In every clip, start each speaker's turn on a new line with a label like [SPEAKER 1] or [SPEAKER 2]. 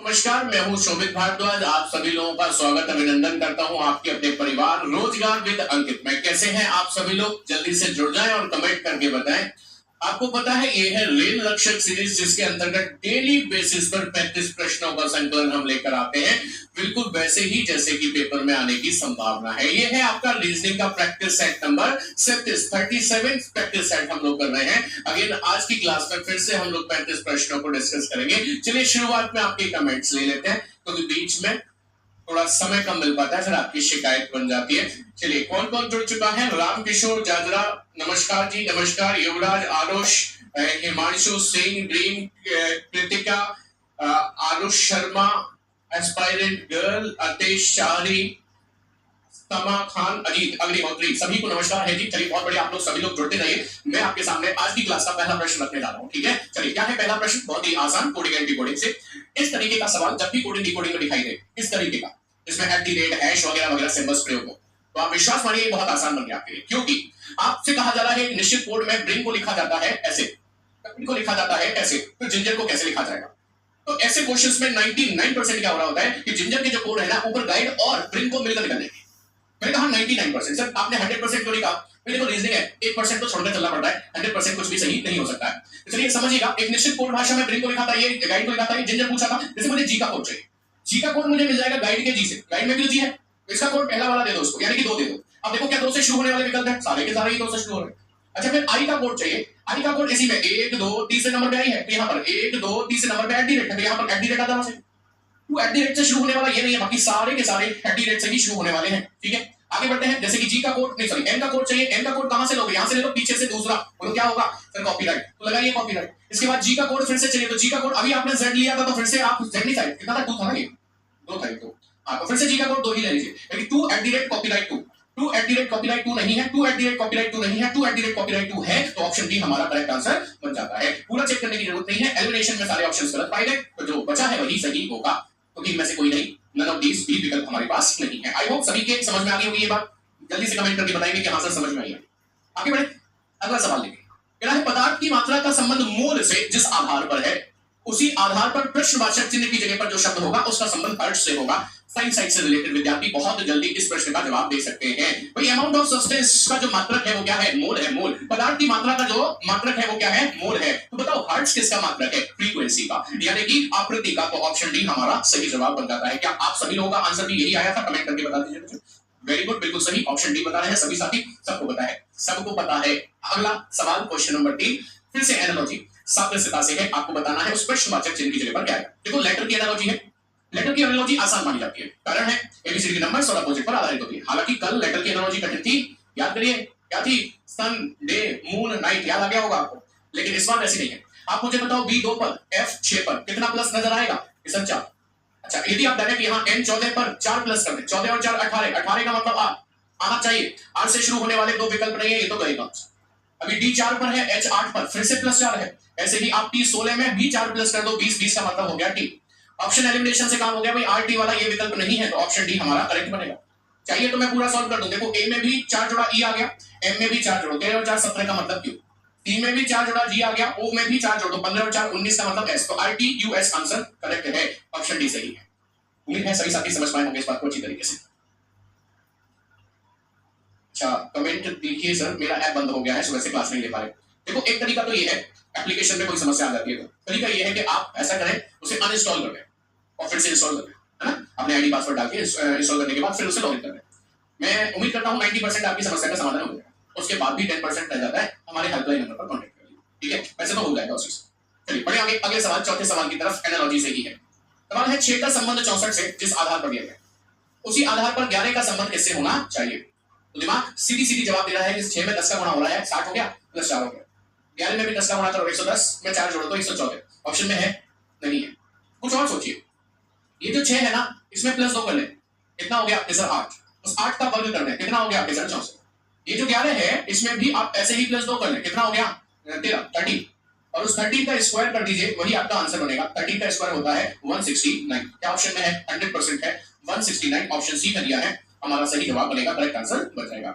[SPEAKER 1] नमस्कार, मैं हूं शोभित भारद्वाज। आप सभी लोगों का स्वागत अभिनंदन करता हूं आपके अपने परिवार रोजगार विद अंकित में। कैसे हैं आप सभी लोग? जल्दी से जुड़ जाएं और कमेंट करके बताएं। आपको पता है ये है रेल रक्षक सीरीज, जिसके अंतर्गत डेली बेसिस पर 35 प्रश्नों का संकलन हम लेकर आते हैं, बिल्कुल वैसे ही जैसे कि पेपर में आने की संभावना है। ये है आपका रीजनिंग का practice set number 37 practice set हम लोग कर रहे हैं। अगेन आज की क्लास में फिर से हम लोग 35 प्रश्नों को डिस्कस करेंगे। चलिए शुरुआत में आपके कमेंट्स ले लेते हैं, क्योंकि बीच में थोड़ा समय कम मिल पाता है, फिर आपकी शिकायत बन जाती है। चलिए कौन कौन जुड़ चुका है? रामकिशोर जाजरा, नमस्कार जी, नमस्कार। Yuvraj, Aarush, Himanshu Singh, dream, Kritika, Aarush Sharma, aspirant girl, Atesh Shahri, Tama Khan, Ajit Agnihotri, सभी को नमस्कार है जी। चलिए बहुत बढ़िया, आप लोग सभी लोग जुड़ते रहिए। मैं आपके सामने आज की क्लास का पहला प्रश्न रखने जा रहा हूँ, ठीक है? चलिए क्या है पहला प्रश्न? बहुत ही आसान, कोडिंग एंड डिकोडिंग से। इस तरीके का सवाल जब भी कोडिंग डिकोडिंग में दिखाई दे, इस तरीके का, जिसमें @ हैश वगैरह वगैरह सिंबल्स प्रयोग हो, तो आप विश्वास मानिए बहुत आसान बन गया आपके लिए, क्योंकि आपसे कहा जा रहा है एक निश्चित कोड में ब्रिंग को लिखा जाता है ऐसे, को लिखा जाता है ऐसे, तो जिंजर को कैसे लिखा जाएगा? तो ऐसे क्वेश्चंस में 99% क्या हो रहा होता है कि जिंजर के जो कोड है ना, ऊपर गाइड और ब्रिंग को मिलकर निकलने। मैंने कहा 99%, सर आपने 100% क्यों नहीं कहा? देखो रीजनिंग है, 1% तो छोड़कर चलना पड़ता है, 100% कुछ भी सही नहीं हो सकता है। तो चलिए समझिएगा, एक निश्चित कोड भाषा में ब्रिंग को लिखा था, ये गाइड को लिखा था, ये जिंजर पूछा था। जैसे मुझे जी का कोड चाहिए, जी का कोड मुझे मिल जाएगा गाइड के जी से। गाइड में भी जी है, तो इसका कोड पहला वाला दे दो उसको, यानी कि 2 दे दो। अब देखो क्या 2 से शुरू होने वाले विकल्प है, सारे के सारे ही 2 से शुरू हो रहे हैं। अच्छा फिर आई का कोड चाहिए, आई का कोड इसी में 1 2 तीसरे नंबर पे आई है, तो यहाँ पर 1 2 तीसरे नंबर पे @ है, तो यहाँ पर @ आता है। वो @ से शुरू होने वाला ये नहीं है, बाकी सारे के सारे @ से ही शुरू होने वाले हैं, ठीक है? आगे बढ़ते हैं। जैसे कि जी का कोड नहीं, सॉरी एन का कोड चाहिए। एन का कोड कहां से लोगे? यहां से ले लो, पीछे से दूसरा, बोलो क्या होगा? सर कॉपीराइट, तो लगाइए कॉपीराइट। इसके बाद जी का कोड फिर से चाहिए, तो जी का कोड अभी आपने जेड लिया था, तो फिर से आप जेड नहीं चाहिए, कितना था? 2 था ना, ये 2 था, तो हां, तो फिर से जी का कोड 2 ही ले लीजिए, यानी 2 @ कॉपीराइट 2, 2 @ कॉपीराइट 2 नहीं है, 2 @ कॉपीराइट 2 नहीं है, 2 @ कॉपीराइट 2 है, तो ऑप्शन डी हमारा करेक्ट आंसर बन जाता है। पूरा चेक करने की जरूरत नहीं है, एलिमिनेशन में सारे ऑप्शंस गलत पाए गए, तो जो बचा है वही सही होगा, क्योंकि इनमें से कोई नहीं, नन ऑफ दीस भी विकल्प हमारे पास नहीं है। आई होप सभी के समझ में आ गई होगी ये बात। जल्दी से कमेंट करके बताएंगे कि हाँ सर समझ में आई है। आगे बढ़े, अगला सवाल लेंगे। कह रहा है पदार्थ की मात्रा का संबंध मोल से जिस आधार पर है, उसी आधार पर प्रश्नवाचक चिन्ह की जगह पर जो शब्द होगा उसका संबंध अर्थ से होगा। साइंस साइड से रिलेटेड विद्यार्थी बहुत जल्दी इस प्रश्न का जवाब दे सकते हैं। भाई अमाउंट ऑफ सब्सटेंस का जो मात्रक है वो क्या है? मोल है, मोल। पदार्थ की मात्रा का जो मात्रक है वो क्या है? मोल है। तो बताओ हर्ट्ज किसका मात्रक है? फ्रीक्वेंसी का, यानी कि आवृत्ति का। तो ऑप्शन डी हमारा सही जवाब बन जाता है। क्या आप सभी लोगों का आंसर भी यही आया था? कमेंट करके बता दीजिए। वेरी गुड, बिल्कुल सही, ऑप्शन डी बता रहे हैं सभी साथी, सबको पता है, सबको पता है। अगला सवाल क्वेश्चन नंबर 3, फिर से एनालॉजी सादृश्यता से है, आपको बताना है उस प्रश्नवाचक चिन्ह की जगह पर क्या है। देखो लेटर की एनालॉजी है, लेटर की एनालॉजी आसान मानी जाती है, कारण है एबीसीडी के नंबर्स और अपोजिट पर आधारित होती है। हालांकि कल लेटर की एनालॉजी कठिन थी, याद करिए क्या थी? सन, डे, मून, नाइट, याद आ गया होगा आपको। लेकिन इस बार ऐसी नहीं है। आप मुझे बताओ बी 2 पर, एफ 6 पर कितना प्लस नजर आएगा? इस 4। अच्छा यदि आप डायरेक्ट यहाँ n 14 पर 4 प्लस कर दें, 14 और 4 18, 18 का मतलब आना चाहिए। 8 से शुरू होने वाले 2 विकल्प नहीं है, ये तो गएगा। अभी d 4 पर है, h 8 पर, फिर से प्लस 4 है। ऐसे ही आप t 16 में भी 4 प्लस कर दो, 20, 20 का मतलब हो गया t। ऑप्शन एलिमिनेशन से काम हो गया भाई, RT वाला ये विकल्प नहीं है, तो ऑप्शन डी हमारा करेक्ट बनेगा। चाहिए तो मैं पूरा सॉल्व कर दूं। देखो a में भी 4 जोड़ा e आ गया, m में भी 4 जोड़ो, 13 और 4 17 का मतलब q, C में भी 4 जोड़ा G आ गया, O में भी 4 जोड़ो, 15 और 4 19 का मतलब S। तो RTUS आंसर करेक्ट है, ऑप्शन डी सही है। उम्मीद है सभी साथी समझ पाए होंगे इस बात को अच्छी तरीके से। अच्छा कमेंट देखिए सर, मेरा ऐप बंद हो गया है, सुबह से क्लास नहीं ले पा रहे। देखो एक तरीका तो ये है, एप्लीकेशन में कोई समस्या आ जाती है तो तरीका ये है कि आप ऐसा करें, उसे अनइंस्टॉल कर दें और फिर से इंस्टॉल कर दें, है ना? अपने आईडी पासवर्ड डाल के इंस्टॉल करने के बाद फिर उसे लॉगिन कर दें। मैं उम्मीद करता हूं 90% आपकी समस्या का समाधान हो जाएगा। उसके बाद भी 10% रह जाता है, हमारे हेल्पलाइन नंबर पर कॉन्टैक्ट करिए, ठीक है? वैसे तो हो जाएगा उसी से। चलिए बढ़िए आगे, अगले सवाल चौथे सवाल की तरफ, एनालॉजी से ही है। सवाल है 6 का संबंध 64 से जिस आधार पर दिया गया, उसी आधार पर 11 का संबंध किससे होना चाहिए? तो दिमाग सीधी सीधी जवाब दे रहा है कि 6 में 10 का गुणा हो रहा है, 60 हो गया, प्लस 4 हो गया। 11 में भी 10 का गुणा करो, 110 में 4 जोड़ो तो 114। ऑप्शन में है? नहीं है। कुछ और सोचिए, ये जो 6 है ना, इसमें प्लस 2 कर ले, कितना हो गया आपके सर? 8। उस 8 का वर्ग कर दें, कितना हो गया आपके सर? 64। ये जो 11 है इसमें भी आप ऐसे ही प्लस 2 कर ले, कितना हो गया? 13। और उस 13 का स्क्वायर कर दीजिए, वही आपका आंसर बनेगा। 13 का स्क्वायर होता है 169। क्या ऑप्शन में है? 100% है 169, ऑप्शन सी का दिया है, हमारा सही जवाब बनेगा, करेक्ट आंसर बन जाएगा।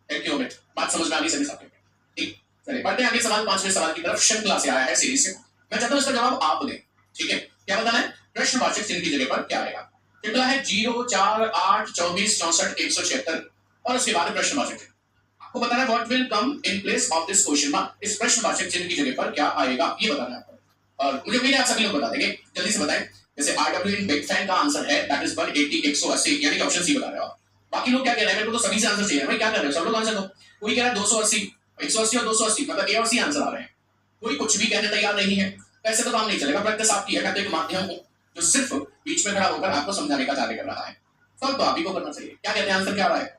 [SPEAKER 1] थैंक यू अमित, बात समझ में आ गई सभी साथियों को? ठीक, चलिए बढ़ते हैं आगे सवाल 5वें सवाल की तरफ। श्रृंखला से आया है, सीरीज से। मैं चाहता हूं इसका जवाब आप दें, ठीक है? क्या बताना है? प्रश्नवाचक चिन्ह की जगह पर क्या आएगा? श्रृंखला है 0, 4, 8, 24, 64, 176 और उसके बाद प्रश्नवाचक चिन्ह। आपको बताना है what will come in place of this question mark. इस प्रश्नवाचक चिन्ह की जगह पर क्या आएगा ये बताना है आपको। और मुझे उम्मीद है आप सभी लोग बता देंगे, जल्दी से बताएं। जैसे RW इन बिग फैन का आंसर है दैट इज 180 180 यानी कि ऑप्शन सी बता रहे हो आप। बाकी लोग क्या कह रहे हैं? मेरे को तो सभी से आंसर चाहिए भाई, क्या कर रहे हो सब लोग आंसर दो। कोई कह रहा है 280 180 और 280 मतलब ए और सी आंसर आ रहे हैं। कोई कुछ भी कहने तैयार नहीं है। ऐसे तो काम नहीं चलेगा। प्रैक्टिस आपकी है, मैं तो एक माध्यम हूं जो सिर्फ बीच में खड़ा होकर आपको समझाने का कार्य कर रहा है। सब तो आप ही को करना चाहिए। क्या कहते हैं आंसर क्या आ रहा है?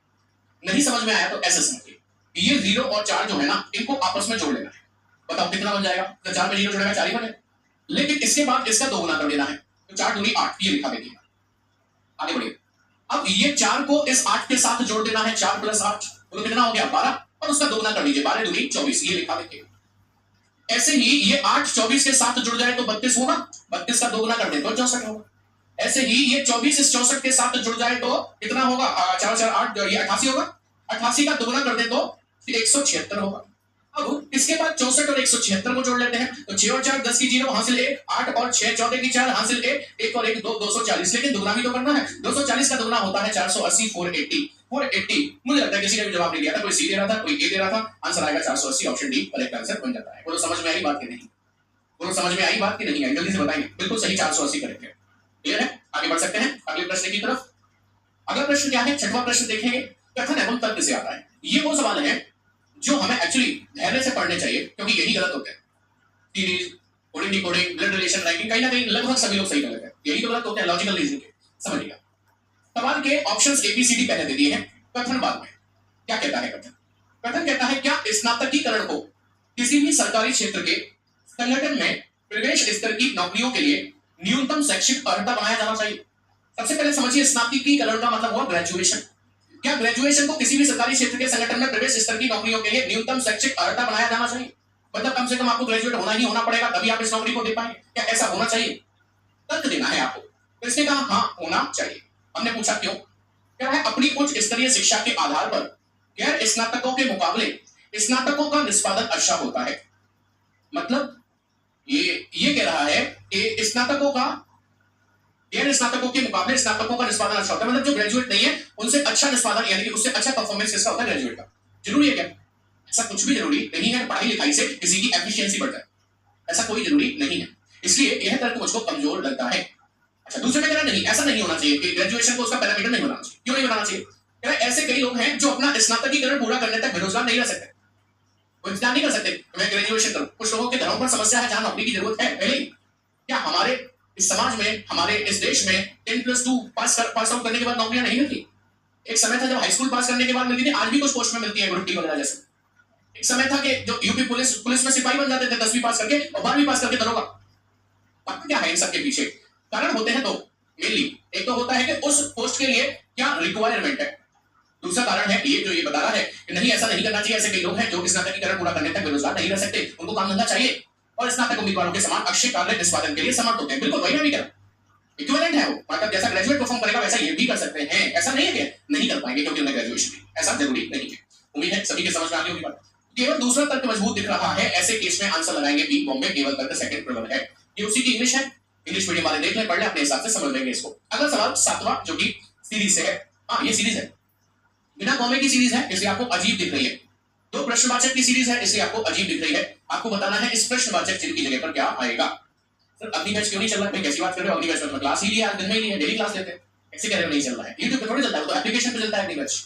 [SPEAKER 1] नहीं समझ में आया तो ऐसे समझिए, ये 0 और 4 जो है ना इनको आपस में जोड़ लेना है। बताओ कितना बन जाएगा? तो 4 में 0 जोड़ेगा 4 ही बने, लेकिन इसके बाद इसका 2 गुना कर देना है तो 4 दूनी 8 ये लिखा देखिए। आगे बढ़िए। अब ये 4 को इस 8 के साथ जोड़ देना है, 4 + 8 तो कितना हो गया 12 और उसका 2 गुना कर दीजिए, 12 दूनी 24 ये लिखा देखिए। ऐसे ही ये 8 24 के साथ जुड़ जाए तो 32 होगा, 32 का 2 गुना कर दे तो 64 होगा। ऐसे ही ये 24 इस 64 के साथ जुड़ जाए तो कितना होगा? 4 4 8 ये 88 होगा, 88 का 2 गुना कर दे तो 176 होगा। अब इसके बाद 64 और 176 को जोड़ लेते हैं तो 6 और 4 10 की 0 हासिल 1, 8 और 6 14 की 4 हासिल 1, 1 और 1 2 240, लेकिन दुगना भी तो करना है। 240 का दुगना होता है 480 480। मुझे लगता है किसी ने भी जवाब नहीं दिया था, कोई सी दे रहा था कोई ए दे रहा था। आंसर आएगा 480, ऑप्शन डी करेक्ट आंसर बन जाता है। बोलो समझ में आई बात की नहीं? बोलो समझ में आई बात की नहीं आई? जल्दी से बताएंगे। बिल्कुल सही 480 करेक्ट है। क्लियर है? आगे बढ़ सकते हैं अगले प्रश्न की तरफ। अगला प्रश्न क्या है? छठवां प्रश्न देखेंगे। कथन एवं तर्क से आता है। ये वो सवाल है जो हमें एक्चुअली धैर्य से पढ़ने चाहिए क्योंकि यही गलत होते हैं। Series, coding decoding, blood relation writing कहीं ना कहीं लगभग सभी लोग सही गलत है, यही तो गलत होते हैं लॉजिकल रीजनिंग के। समझिएगा सवाल के ऑप्शंस ABCD पहले दे दिए हैं, कथन बाद में। क्या कहता है कथन? कथन कहता है क्या स्नातकीकरण को किसी भी सरकारी क्षेत्र के संगठन में प्रवेश स्तर की नौकरियों के लिए न्यूनतम शैक्षिक अर्हता बनाया जाना चाहिए। सबसे पहले समझिए स्नातकीकरण का मतलब हुआ ग्रेजुएशन। क्या ग्रेजुएशन को किसी भी सरकारी क्षेत्र के संगठन में प्रवेश स्तर की नौकरियों के लिए न्यूनतम शैक्षिक अर्हता बनाया जाना चाहिए? मतलब कम से कम आपको ग्रेजुएट होना ही होना पड़ेगा तभी आप इस नौकरी को दे पाएंगे। क्या ऐसा होना चाहिए? तर्क देना है आपको। तो इसने कहा हाँ होना चाहिए। हमने पूछा क्यों? क्या है? अपनी उच्च स्तरीय शिक्षा के आधार पर गैर स्नातकों के मुकाबले स्नातकों का निष्पादन अच्छा होता है। मतलब ये कह रहा है कि स्नातकों का गैर स्नातकों के मुकाबले स्नातकों का निष्पादन अच्छा होता है। मतलब जो ग्रेजुएट नहीं है उनसे अच्छा निष्पादन यानी कि उससे अच्छा परफॉर्मेंस किसका होता है? ग्रेजुएट का। जरूरी है क्या? ऐसा कुछ भी जरूरी नहीं है। पढ़ाई लिखाई से किसी की एफिशिएंसी बढ़ जाए ऐसा कोई जरूरी नहीं है। इसलिए यह तर्क मुझको कमजोर लगता है। अच्छा दूसरे में कह रहा नहीं ऐसा नहीं होना चाहिए कि ग्रेजुएशन को उसका पैरामीटर नहीं बनाना चाहिए। क्यों नहीं बनाना चाहिए? कह रहा ऐसे कई लोग हैं जो अपना स्नातकीकरण पूरा करने तक बेरोजगार नहीं रह सकते, वो इंतजार नहीं कर सकते मैं ग्रेजुएशन करूं। कुछ लोगों के घरों पर समस्या है जहां नौकरी की जरूरत है पहले ही। क्या हमारे इस समाज में हमारे इस देश में 10+2 पास आउट करने के बाद नौकरियां नहीं मिलती? एक समय था जब हाई स्कूल पास करने के बाद मिलती थी, आज भी कुछ पोस्ट में मिलती है ग्रुप डी वगैरह जैसे। एक समय था कि जो यूपी पुलिस में सिपाही बन जाते थे 10वीं पास करके और 12वीं पास करके दरोगा। अब क्या है इन सबके पीछे कारण होते हैं? तो मेनली एक तो होता है कि उस पोस्ट के लिए क्या रिक्वायरमेंट है। दूसरा कारण है ये जो ये बता रहा है कि नहीं ऐसा नहीं करना चाहिए। ऐसे कई लोग हैं जो स्नातकीकरण पूरा करने तक बेरोजगार नहीं रह सकते, उनको काम धंधा चाहिए और स्नातक उम्मीदवारों के समान अक्षय कार्य निष्पादन के लिए समर्थ होते हैं। बिल्कुल वही मैं भी कर इक्विवेलेंट है वो। मतलब जैसा ग्रेजुएट परफॉर्म करेगा वैसा ये भी कर सकते हैं। ऐसा नहीं है कि नहीं कर पाएंगे क्योंकि उन्हें ग्रेजुएशन है, ऐसा जरूरी नहीं है। उम्मीद है सभी के समझ में आ गई होगी बात। केवल दूसरा तर्क मजबूत दिख रहा है, ऐसे केस में आंसर लगाएंगे बी बॉम्बे। केवल तर्क सेकंड प्रबल है। ये उसी की इंग्लिश है, इंग्लिश मीडियम वाले देख लें पढ़ लें अपने हिसाब से समझ लेंगे इसको। अगला सवाल 7वां जो कि सीरीज से है। हाँ ये सीरीज है, बिना कॉमे की सीरीज है इसलिए आपको अजीब दिख रही है। दो प्रश्नवाचक की सीरीज है इसलिए आपको अजीब दिख रही है। आपको बताना है इस प्रश्नवाचक चिन्ह की जगह पर क्या आएगा। सर अगली बैच क्यों नहीं चल रहा है? कैसी बात कर रहे हो? अगली बैच में क्लास ही लिया, दिन में ही लिया, डेली क्लास लेते हैं, ऐसे कह रहे हो नहीं चल रहा है? यूट्यूब पे थोड़ी चलता है, तो एप्लीकेशन पे चलता है अगली बैच।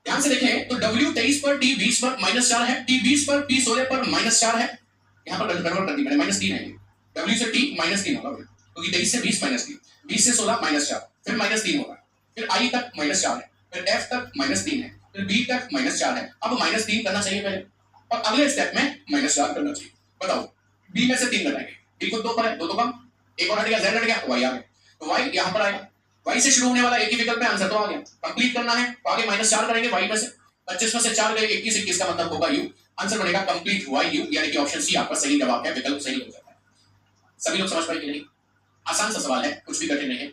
[SPEAKER 1] ध्यान से देखें तो W 23 पर T 20 पर -4 है, T 20 पर P 16 पर -4 है। यहाँ पर कन्वर्ट कर दी मैंने, -3 है। W से T -3 होगा क्योंकि 23 से 20 -3, 20 से 16 -4, फिर -3 होगा, फिर I तक -4 है, फिर F तक -3 है, फिर B तक -4 है। अब -3 करना चाहिए पहले और अगले स्टेप में -4 करना चाहिए। बताओ B में से 3 कराएंगे, B को 2 पर है, 2 तो कम, एक और हट गया, Z हट गया, Y आ गया। तो Y यहाँ पर आएगा, Y से शुरू होने वाला एक ही विकल्प है, आंसर तो आ गया। कंप्लीट करना है तो आगे -4 करेंगे Y में से, 25 में से 4 गए 21, 21 का मतलब होगा U। आंसर बनेगा कंप्लीट हुआ U, यानी कि ऑप्शन सी आपका सही जवाब है, विकल्प सही हो जाता है। सभी लोग समझ पाए कि नहीं? आसान सा सवाल है, कुछ भी कठिन नहीं है।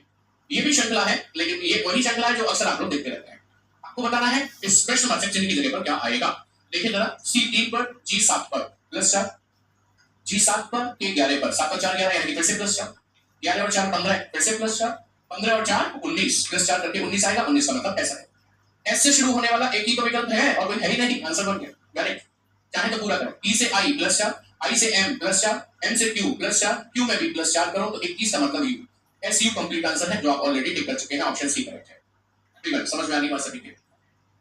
[SPEAKER 1] ये भी श्रृंखला है लेकिन ये वही श्रृंखला है जो अक्सर आप लोग देखते रहते हैं। आपको बताना है इस प्रश्नवाचक चिन्ह की जगह पर क्या आएगा। देखिए जरा, C3 पर G7 पर +4, G7 पर K11 पर 7 और 4 11 यानी कि फिर से +4, 11 और 4 15 है, फिर से प्लस 4, 15 और 4 19, प्लस 4 करके 19 आएगा, 19 का मतलब ऐसा है। एस से शुरू होने वाला एक ही तो विकल्प है और कोई है ही नहीं, आंसर बन गया करेक्ट। चाहे तो पूरा करो, ई से आई प्लस 4, आई से एम प्लस 4, एम से क्यू प्लस 4, क्यू में भी प्लस 4 करो तो 21 का मतलब you. S U complete answer है जो आप ऑलरेडी टिक कर चुके हैं, ऑप्शन सी करेक्ट है। ठीक है, समझ में आ गई बात सभी के?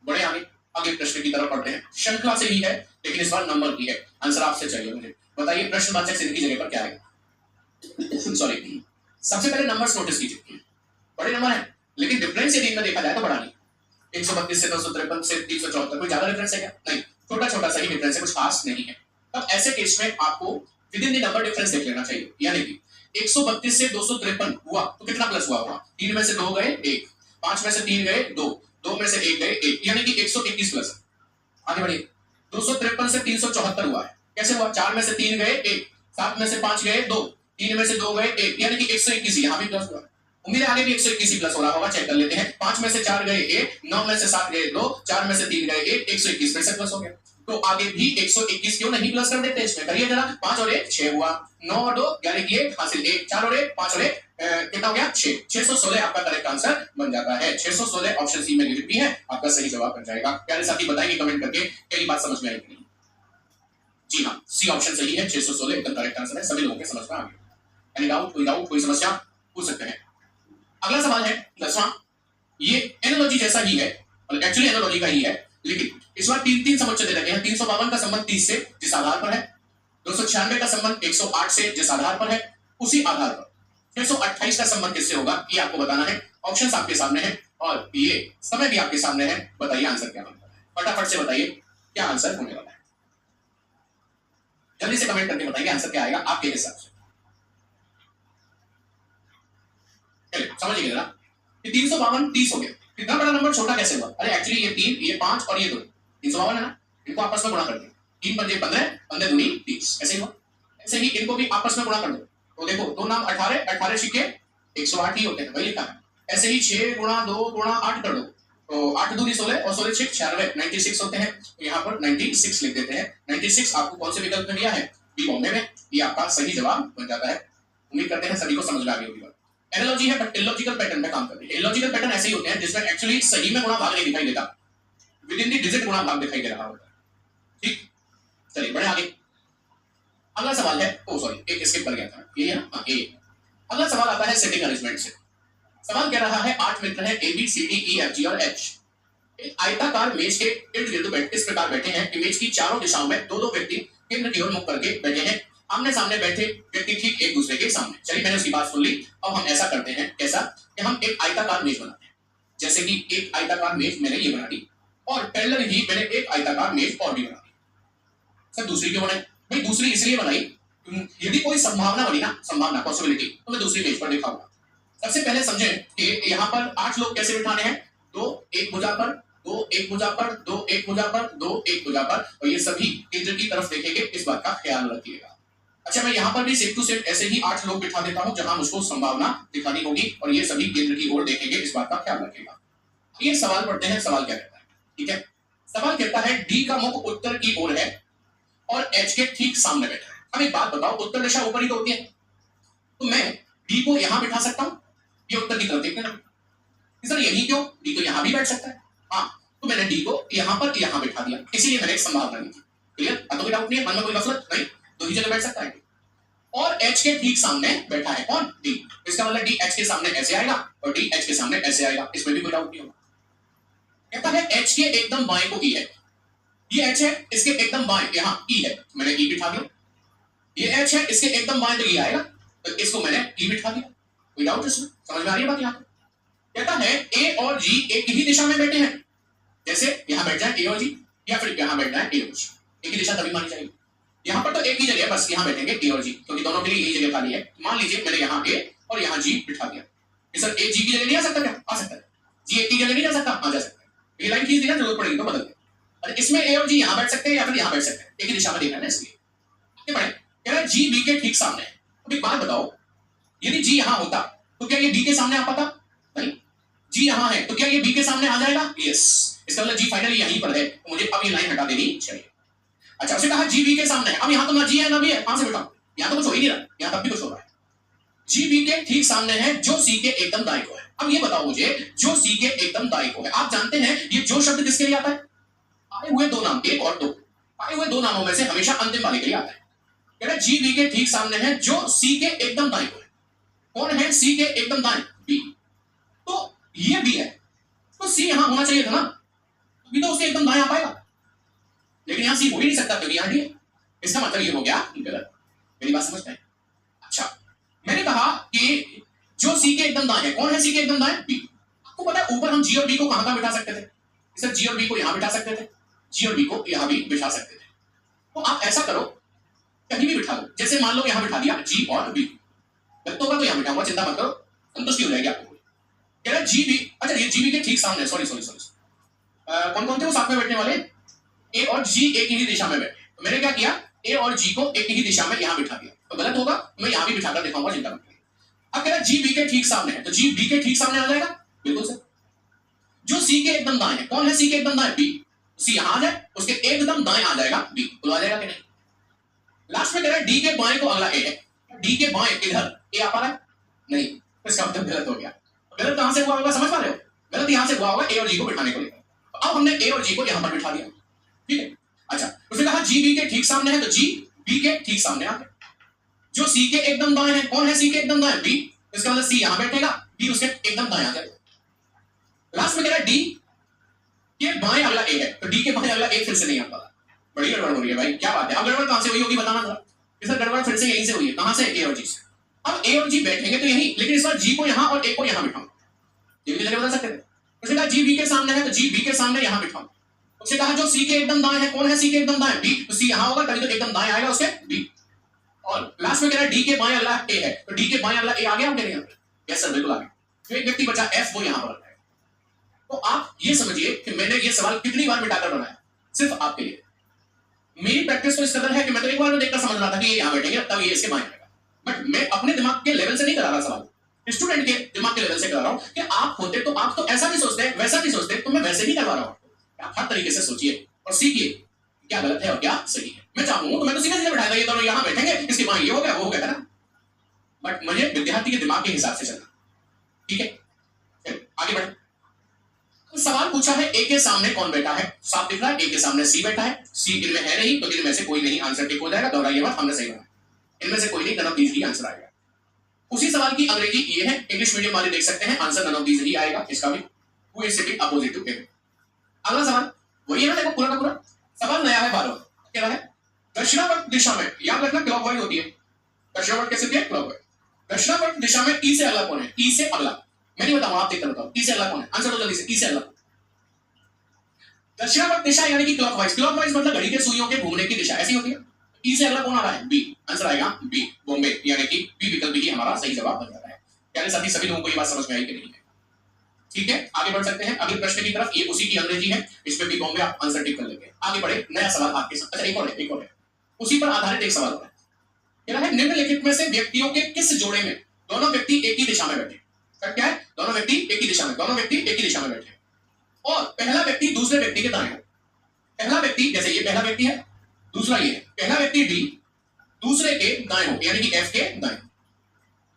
[SPEAKER 1] बड़े आगे अगले प्रश्न की तरफ पढ़ते हैं, श्रृंखला से ही है लेकिन इस बार नंबर की है। आंसर आपसे चाहिए मुझे, बताइए प्रश्नवाचक चिन्ह की जगह पर क्या आएगा? सॉरी, सबसे पहले नंबर्स नोटिस कीजिए, बड़े नंबर है लेकिन डिफरेंस यदि इनमें देखा जाए तो बड़ा नहीं। 132 से 253 से 374 कोई ज्यादा डिफरेंस है क्या? नहीं, छोटा छोटा सा ही डिफरेंस है, कुछ खास नहीं है। तब ऐसे केस में आपको with in the number difference देख लेना चाहिए, यानी कि 132 से 253 हुआ तो कितना प्लस हुआ होगा? 3 में से 2 गए 1, 5 में से 3 गए 2, 2 में से 1 गए 1, यानी कि 121 प्लस। आगे बढ़िए, 253 से 374 हुआ है, कैसे हुआ? 4 में से 3 गए 1, 7 में से 5 गए 2, 3 में से 2 गए 1, यानी कि 121, यहां भी प्लस हुआ। उम्मीद है आगे भी 121 प्लस हो रहा होगा, चेक कर लेते हैं। 5 में से 4 गए 1, 9 में से 7 गए 2, 4 में से 3 गए 1, 121 फिर से प्लस हो गया। तो आगे भी 121 क्यों नहीं प्लस कर देते? इसमें करिए जरा, 5 और 1 6 हुआ, 9 और 2 यानी कि 1 हासिल 1, 4 और 1 5 और 1 कितना हो गया? 6, 616 आपका करेक्ट आंसर बन जाता है। 616 ऑप्शन सी में लिखित भी है, आपका सही जवाब बन जाएगा। प्यारे साथी बताएंगे कमेंट करके क्या ये बात समझ में आई कि नहीं? जी हाँ, सी ऑप्शन सही है, 616 एकदम करेक्ट आंसर है, सभी लोगों के समझ में आ गया। एनी डाउट कोई समस्या पूछ सकते हैं। अगला सवाल है 10वां, ये एनालॉजी जैसा ही है, मतलब एक्चुअली एनालॉजी का ही है, लेकिन इस बार तीन समुच्चय दे रखे हैं। 352 का संबंध 30 से जिस आधार पर है, 296 का संबंध 108 से जिस आधार पर है, उसी आधार पर 628 का संबंध किससे होगा ये आपको बताना है। ऑप्शंस आपके सामने हैं और ये समय भी आपके सामने है, बताइए आंसर क्या बनता है, फटाफट से बताइए क्या आंसर होने वाला है, जल्दी से कमेंट करके बताइए आंसर क्या आएगा आपके हिसाब से। समझिए जरा, 352 30 हो गया, इतना बड़ा नंबर छोटा कैसे हुआ? अरे एक्चुअली ये 3 ये 5 और ये 2 352 है ना, इनको आपस में गुणा कर दो, 3 पंजे 15 15 दूनी 30, ऐसे ही हुआ। ऐसे ही इनको भी आपस में गुणा कर दो, तो देखो 2 नाम 18 18 सिक्के 108 ही होते हैं, वही लिखा है। ऐसे ही 6 गुणा 2 गुणा 8 कर दो, तो 8 दूनी 16 और 16 6 96 96 होते हैं, तो यहाँ पर 96 लिख देते हैं। 96 आपको कौन से विकल्प में दिया है? बी बॉम्बे में, ये आपका सही जवाब बन जाता है। उम्मीद करते हैं सभी को समझ में आ गई होगी। एनालॉजी है बट इलॉजिकल पैटर्न में काम कर रही है। इलॉजिकल पैटर्न ऐसे ही होते हैं जिसमें एक्चुअली सही में गुणा भाग नहीं दिखाई देता, विद इन द डिजिट गुणा भाग दिखाई दे रहा होता है। ठीक, चलिए बढ़े आगे। अगला सवाल है, ओ सॉरी एक स्किप कर गया था, ये है ना ए। अगला सवाल आता है सेटिंग अरेंजमेंट से। सवाल कह रहा है 8 मित्र हैं A B C D E F G और एच, एक आयताकार मेज के इर्द गिर्द इस प्रकार बैठे हैं कि मेज की चारों दिशाओं में दो दो व्यक्ति केंद्र की ओर मुख करके बैठे हैं, आमने सामने बैठे व्यक्ति ठीक एक दूसरे के सामने। चलिए मैंने उसकी बात सुन ली, अब हम ऐसा करते हैं, कैसा कि हम एक आयताकार मेज बनाते हैं। जैसे कि एक आयताकार मेज मैंने ये बना दी और पैरेलल ही मैंने एक आयताकार मेज और भी बना दी। सर दूसरी क्यों बनाई? भाई दूसरी इसलिए बनाई, यदि कोई संभावना बनी ना, संभावना पॉसिबिलिटी, तो मैं दूसरी मेज पर दिखाऊंगा। सबसे पहले समझें कि यहाँ पर 8 लोग कैसे बिठाने हैं, 2 एक भुजा पर, 2 एक भुजा पर, 2 एक भुजा पर, 2 एक भुजा पर, और ये सभी केंद्र की तरफ देखेंगे, इस बात का ख्याल रखिएगा। अच्छा मैं यहाँ पर भी सेम टू सेम ऐसे ही 8 लोग बिठा देता हूं जहां मुझको संभावना दिखानी होगी, और ये सभी केंद्र की ओर देखेंगे, इस बात का ख्याल रखेगा। ये सवाल पढ़ते हैं, सवाल क्या कहता है, ठीक है। सवाल कहता है डी का मुख उत्तर की ओर है और एच के ठीक सामने बैठा है। अब एक बात बताओ, उत्तर दिशा ऊपर ही तो होती है, तो मैं डी को यहां बिठा सकता हूं, ये उत्तर की तरफ देखने लगे। सर यही क्यों? डी तो यहां भी बैठ सकता है। हाँ, तो मैंने डी को यहां पर यहां बिठा दिया, इसीलिए मैंने एक संभावना दी थी। क्लियर? अब तो कोई डाउट नहीं है, मन में कोई गफलत नहीं, दो ही जगह बैठ सकता है। और एच के ठीक सामने बैठा है कौन? डी। इसका मतलब डी एच के सामने ऐसे आएगा और डी एच के सामने ऐसे आएगा, इसमें भी कोई डाउट नहीं होगा। कहता है एच के एकदम बाएं को ई है, ये एच है, इसके एकदम बाएं यहां ई है, मैंने ई बिठा दिया। ये एच है, इसके एकदम बाएं तो ई आएगा, तो इसको मैंने ई बिठा दिया। कोई डाउट इसमें? समझ में आ रही है बात यहाँ? कहता है ए और जी एक ही दिशा में बैठे हैं, जैसे यहां बैठ जाए ए और जी, या फिर यहां बैठ जाए ए और जी, एक ही दिशा तभी मानी जाएगी। यहां पर तो एक ही जगह है, बस यहां बैठेंगे ए और जी, क्योंकि दोनों के लिए यही जगह खाली है। मान लीजिए मैंने यहां ए और यहां जी बिठा दिया, सर ए जी की जगह नहीं आ सकता क्या? आ सकता है। जी ए की जगह नहीं आ सकता? आ जा सकता है। ये लाइन खींच दी ना, जरूरत पड़ेगी तो बदल दे। अरे इसमें ए और जी यहां बैठ सकते हैं या फिर यहां बैठ सकते हैं, एक ही दिशा में देखना है इसलिए। आगे बढ़े, कह रहा है जी बी के ठीक सामने है। अब एक बात बताओ, यदि जी यहां होता तो क्या ये बी के सामने आ पाता? नहीं। जी यहां है तो क्या ये बी के सामने आ जाएगा? यस। इसका मतलब जी फाइनली यहीं पर है, तो मुझे अब ये लाइन हटा देनी चाहिए। अच्छा उसे कहा जी बी के सामने है, अब यहां तो ना जी है ना बी है, कहां से बिठाऊं? यहां तो कुछ हो ही नहीं रहा, यहां तब भी कुछ हो रहा है। जी बी के ठीक सामने है जो सी के एकदम दाएं को है। अब ये बताओ मुझे, जो सी के एकदम दाएं को है, आप जानते हैं ये जो शब्द किसके लिए आता है? आए हुए दो नाम, एक और दो, आए हुए दो नामों में से हमेशा अंतिम वाले के लिए आता है। कह रहे जी बी के ठीक सामने है जो सी के एकदम दाएं को है। कौन है सी के एकदम दाएं? बी। तो ये बी है, तो सी यहां होना चाहिए था ना, बी तो उसके एकदम दाएं आ पाएगा, लेकिन यहां सी हो ही नहीं सकता क्योंकि यहां डी है। इसका मतलब ये हो गया गलत। मेरी बात समझते हैं? अच्छा, मैंने कहा कि जो सी के एकदम दाएं है, कौन है सी के एकदम दाएं? बी। आपको पता है ऊपर हम जी और बी को कहां बिठा सकते थे? सिर्फ जी और बी को यहां बिठा सकते थे, जी और बी को यहां भी बिठा सकते थे। तो आप ऐसा करो, कहीं भी बिठा दो, जैसे मान लो यहां बिठा दिया जी और बी, गलत होगा तो यहां बिठाऊंगा, चिंता मत करो, संतुष्टि हो जाएगी आपको। कह रहा जी बी, अच्छा ये जी बी के ठीक सामने, सॉरी सॉरी सॉरी, कौन कौन थे वो साथ में बैठने वाले? ए और जी एक ही दिशा में बैठे, तो मैंने क्या किया, ए और जी को एक ही दिशा में यहां बिठा दिया। तो गलत होगा, मैं यहां भी बिठाकर दिखाऊंगा, चिंता मत करिए। अब कह रहा जी बी के ठीक सामने है, तो जी बी के ठीक सामने आ जाएगा, बिल्कुल सर। जो सी के एकदम दाएं है, कौन है सी के एकदम दाएं? बी। सी यहां है, उसके एकदम दाएं आ जाएगा बी, तो आ जाएगा कि नहीं? लास्ट में कह रहा है डी के बाएं को अगला ए है, डी के बाएं इधर ए आ पा रहा है? नहीं, तो इसका मतलब गलत हो गया। गलत कहां से हुआ होगा, समझ पा रहे हो? गलत यहां से हुआ होगा ए और जी को बिठाने को लेकर। तो अब हमने ए और जी को यहां पर बिठा दिया, ठीक है। अच्छा, उसने कहा जी बी के ठीक सामने है, तो जी बी के ठीक सामने आ गया। जो सी के एकदम दाएं है, कौन है सी के एकदम दाएं? बी। इसका मतलब सी यहां बैठेगा, बी उसके एकदम दाएं आ जाएगा। लास्ट में कह रहा है डी के बाएं अगला ए है, तो डी के बाएं अगला ए फिर से नहीं आता। बड़ी गड़बड़ हो रही है भाई, क्या बात है? अब गड़बड़ कहां से हुई होगी बताना जरा। इस गड़बड़ फिर से यहीं से हुई है, कहां से? ए और जी से। अब ए और जी बैठेंगे तो यहीं, लेकिन इस बार जी को यहां और ए को यहां बिठाऊं, ये भी जगह बता सकते थे। उसने कहा जी बी के सामने है, तो जी बी के सामने यहां बिठाऊं। उसने कहा जो सी के एकदम दाएं है, कौन है सी के एकदम दाएं? बी। तो सी यहां होगा तभी तो एकदम दाएं आएगा उसके, बी। और लास्ट में कह रहा है डी के बाएं अगला ए है, तो डी के बाएं अगला ए आ गया आपके लिए? यस सर, बिल्कुल आ गया। तो एक व्यक्ति बचा एफ, वो यहां पर रखा है। तो आप ये समझिए कि मैंने ये सवाल कितनी बार मिटाकर बनाया, सिर्फ आपके लिए। मेरी प्रैक्टिस तो इस कदर है कि मैं तो एक बार में देखकर समझ रहा था कि ये यहां बैठेंगे, तब ये इसके बाएं आएगा। बट मैं अपने दिमाग के लेवल से नहीं करा रहा सवाल, स्टूडेंट के दिमाग के लेवल से करा रहा हूं कि आप होते तो आप तो ऐसा नहीं सोचते, वैसा नहीं सोचते, तो मैं वैसे ही करवा रहा हूं। आप हर तरीके से सोचिए और सीखिए क्या गलत है और क्या सही है। मैं चाहूं तो मैं तो सीधे सीधे बैठाएगा, ये दोनों यहां बैठेंगे, इसके बाएं ये हो गया, वो हो गया ना। बट मुझे विद्यार्थी के दिमाग के हिसाब से चलना, ठीक है। चलिए आगे बढ़े। तो सवाल पूछा है ए के सामने कौन बैठा है, साफ दिख रहा है, ए के सामने सी बैठा है। सी इनमें है नहीं, तो इनमें से कोई नहीं, आंसर टिक हो जाएगा। दोहराइए मत, हमने सही बनाया, इनमें से कोई नहीं, नन ऑफ दीज ही आंसर आएगा। उसी सवाल की अंग्रेजी ये है, इंग्लिश मीडियम वाले देख सकते हैं, आंसर नन ऑफ दीज ही आएगा, इसका भी। Who is sitting opposite to A. अगला सवाल वही है ना, देखो पूरा का पूरा सवाल नया है। 12 कह रहा है दक्षिणावर्त दिशा में, याद रखना क्लॉकवाइज होती है। दक्षिणावर्त कैसे होती है? क्लॉकवाइज। दक्षिणावर्त दिशा में ई से अगला कौन है? ई से अगला मैं नहीं बताऊंगा, आप देखकर बताओ। ई से अगला कौन है? आंसर दो जल्दी से। ई से अगला दक्षिणावर्त दिशा यानी कि क्लॉकवाइज। क्लॉकवाइज मतलब घड़ी के सुइयों के घूमने की दिशा ऐसी होती है। ई से अगला कौन आ रहा है? बी। आंसर आएगा बी, बॉम्बे, यानी कि बी विकल्प ही हमारा सही जवाब बन जाता है। यानी साथी सभी लोगों को ये बात समझ में आई कि नहीं है? ठीक है, आगे बढ़ सकते हैं अगले प्रश्न की तरफ। ये उसी की अंग्रेजी है, इसमें भी बॉम्बे आप आंसर टिक कर लेंगे। आगे बढ़े, नया सवाल आपके साथ। अच्छा एक और है, उसी पर आधारित एक सवाल है। कह रहा है निम्नलिखित में से व्यक्तियों के किस जोड़े में दोनों व्यक्ति एक ही दिशा में बैठे? क्या है? दोनों व्यक्ति एक ही दिशा में, दोनों व्यक्ति एक ही दिशा में बैठे और पहला व्यक्ति दूसरे व्यक्ति के दाएं हो। पहला व्यक्ति, जैसे ये पहला व्यक्ति है, दूसरा ये है, पहला व्यक्ति डी दूसरे के दाएं हो, यानी कि एफ के दाएं।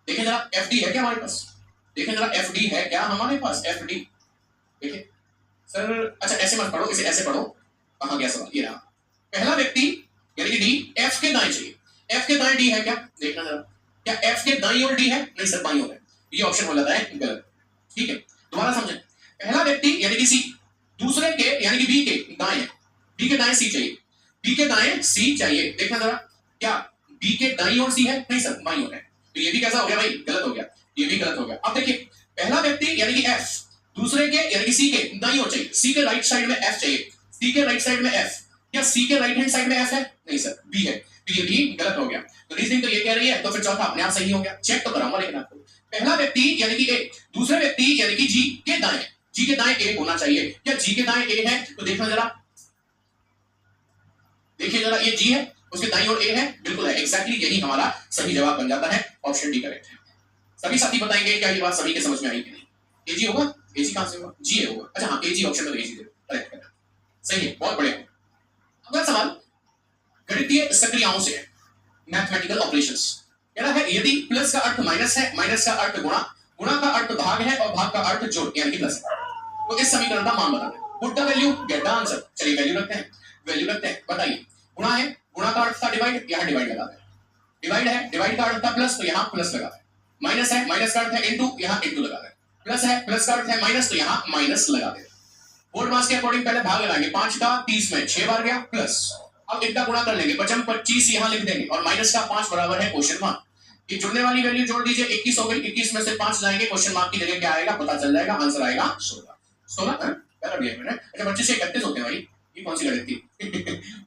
[SPEAKER 1] देखें जरा, एफ डी है क्या हमारे पास? देखें जरा, एफ डी है क्या हमारे पास? एफ डी देखिए सर। अच्छा ऐसे मत पढ़ो, इसे ऐसे पढ़ो। कहां गया सवाल? ये रहा, पहला व्यक्ति यानी कि डी एफ के दाएं चाहिए। एफ के दाएं डी है क्या? देखना जरा, क्या एफ के दाईं ओर डी है? नहीं सर, बाईं ओर है। ये ऑप्शन हो जाता है गलत, ठीक है। दोबारा समझें, पहला व्यक्ति यानी कि सी दूसरे के यानी कि बी के दाएं है, बी के दाएं सी चाहिए, बी के दाएं सी चाहिए। देखना जरा, क्या बी के दाईं ओर सी है? नहीं सर, बाईं ओर है। तो ये भी कैसा हो गया भाई? गलत हो गया, ये भी गलत हो गया। अब देखिए, पहला व्यक्ति यानी कि एफ दूसरे के यानी कि सी के दाईं ओर चाहिए, सी के राइट साइड में एफ चाहिए, सी के राइट साइड में एफ। क्या सी के राइट हैंड साइड में एफ है? नहीं सर, बी है। तो ये भी गलत हो गया। तो रीजनिंग तो ये कह रही है, तो फिर चौथा अपने आप सही हो गया। चेक तो कराऊंगा लेकिन आपको, पहला व्यक्ति यानी कि ए दूसरे व्यक्ति यानी कि जी के दाएं, जी के दाएं ए होना चाहिए। क्या जी के दाएं ए है? तो देखना जरा, देखिए जरा, ये जी है, उसके दाईं ओर ए है, बिल्कुल है, एग्जैक्टली यही हमारा सही जवाब बन जाता है। ऑप्शन डी करेक्ट है। सभी साथी बताएंगे क्या ये बात सभी के समझ में आई कि नहीं? ए जी होगा? ए जी कहां से होगा? जी होगा। अच्छा हाँ, ए जी ऑप्शन में, ए जी करेक्ट है, सही है, बहुत बढ़िया। अगला सवाल गणितीय सक्रियाओं से है, मैथमेटिकल ऑपरेशंस। कहना है यदि प्लस का अर्थ माइनस है, माइनस का अर्थ गुणा, गुणा का अर्थ भाग है और भाग का अर्थ जोड़ यानी कि प्लस है, तो इस समीकरण का मान बताना है। Put the value get the answer. चलिए वैल्यू रखते हैं, वैल्यू रखते हैं। बताइए गुणा है, गुणा का अर्थ था डिवाइड, यहां डिवाइड लगा दें। डिवाइड है, डिवाइड का अर्थ था प्लस, तो यहां प्लस लगा दें। माइनस है, माइनस का अर्थ है इनटू, यहां इनटू लगा दें। प्लस है, प्लस का अर्थ है माइनस, तो यहां माइनस लगा दें। बोर्ड मास के अकॉर्डिंग पहले भाग लगाएंगे, 5 का 30 में 6 बार गया प्लस, अब इनका गुणा कर लेंगे, 55 25 यहां लिख देंगे और माइनस का 5 बराबर है क्वेश्चन मार्क। ये जुड़ने वाली वैल्यू जोड़ दीजिए, 21 हो गई, 21 में से 5 जाएंगे, क्वेश्चन मार्क की जगह क्या आएगा पता चल जाएगा, आंसर आएगा 16। 16 क्या कर दिया मैंने? अच्छा 25 से 31 होते हैं भाई, ये कौन सी गणित थी?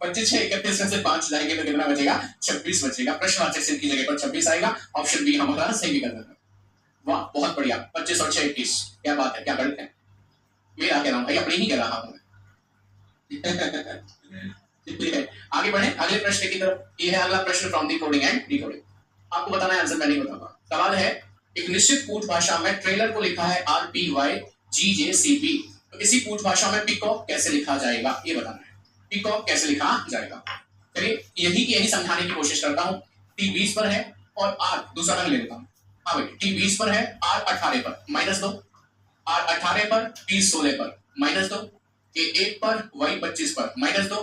[SPEAKER 1] 25 से 31 में से 5 जाएंगे तो कितना बचेगा? 26 बचेगा। प्रश्नवाचक चिन्ह की जगह पर 26 आएगा, ऑप्शन बी हमारा सही विकल्प है। वाह बहुत बढ़िया, 25 और 6 21, क्या बात है, क्या गणित है। मेरा कह रहा हूं भाई, अपनी ही कह रहा हूं। आगे बढ़े अगले प्रश्न की तरफ। ये है अगला प्रश्न from the coding and decoding. आपको बताना है आंसर, मैं नहीं बताऊंगा। सवाल है एक निश्चित कूट भाषा में ट्रेलर को लिखा है RPYGJCP, तो इसी कूट भाषा में पीकॉक कैसे लिखा जाएगा ये बताना है। पीकॉक कैसे लिखा जाएगा, चलिए यही समझाने की कोशिश करता हूं। T 20 पर है और R दूसरा रंग ले लेता हूं। हाँ भाई T 20 पर है, R 18 पर -2, R 18 पर, T 16 पर -2, A 1 पर, Y 25 पर -2,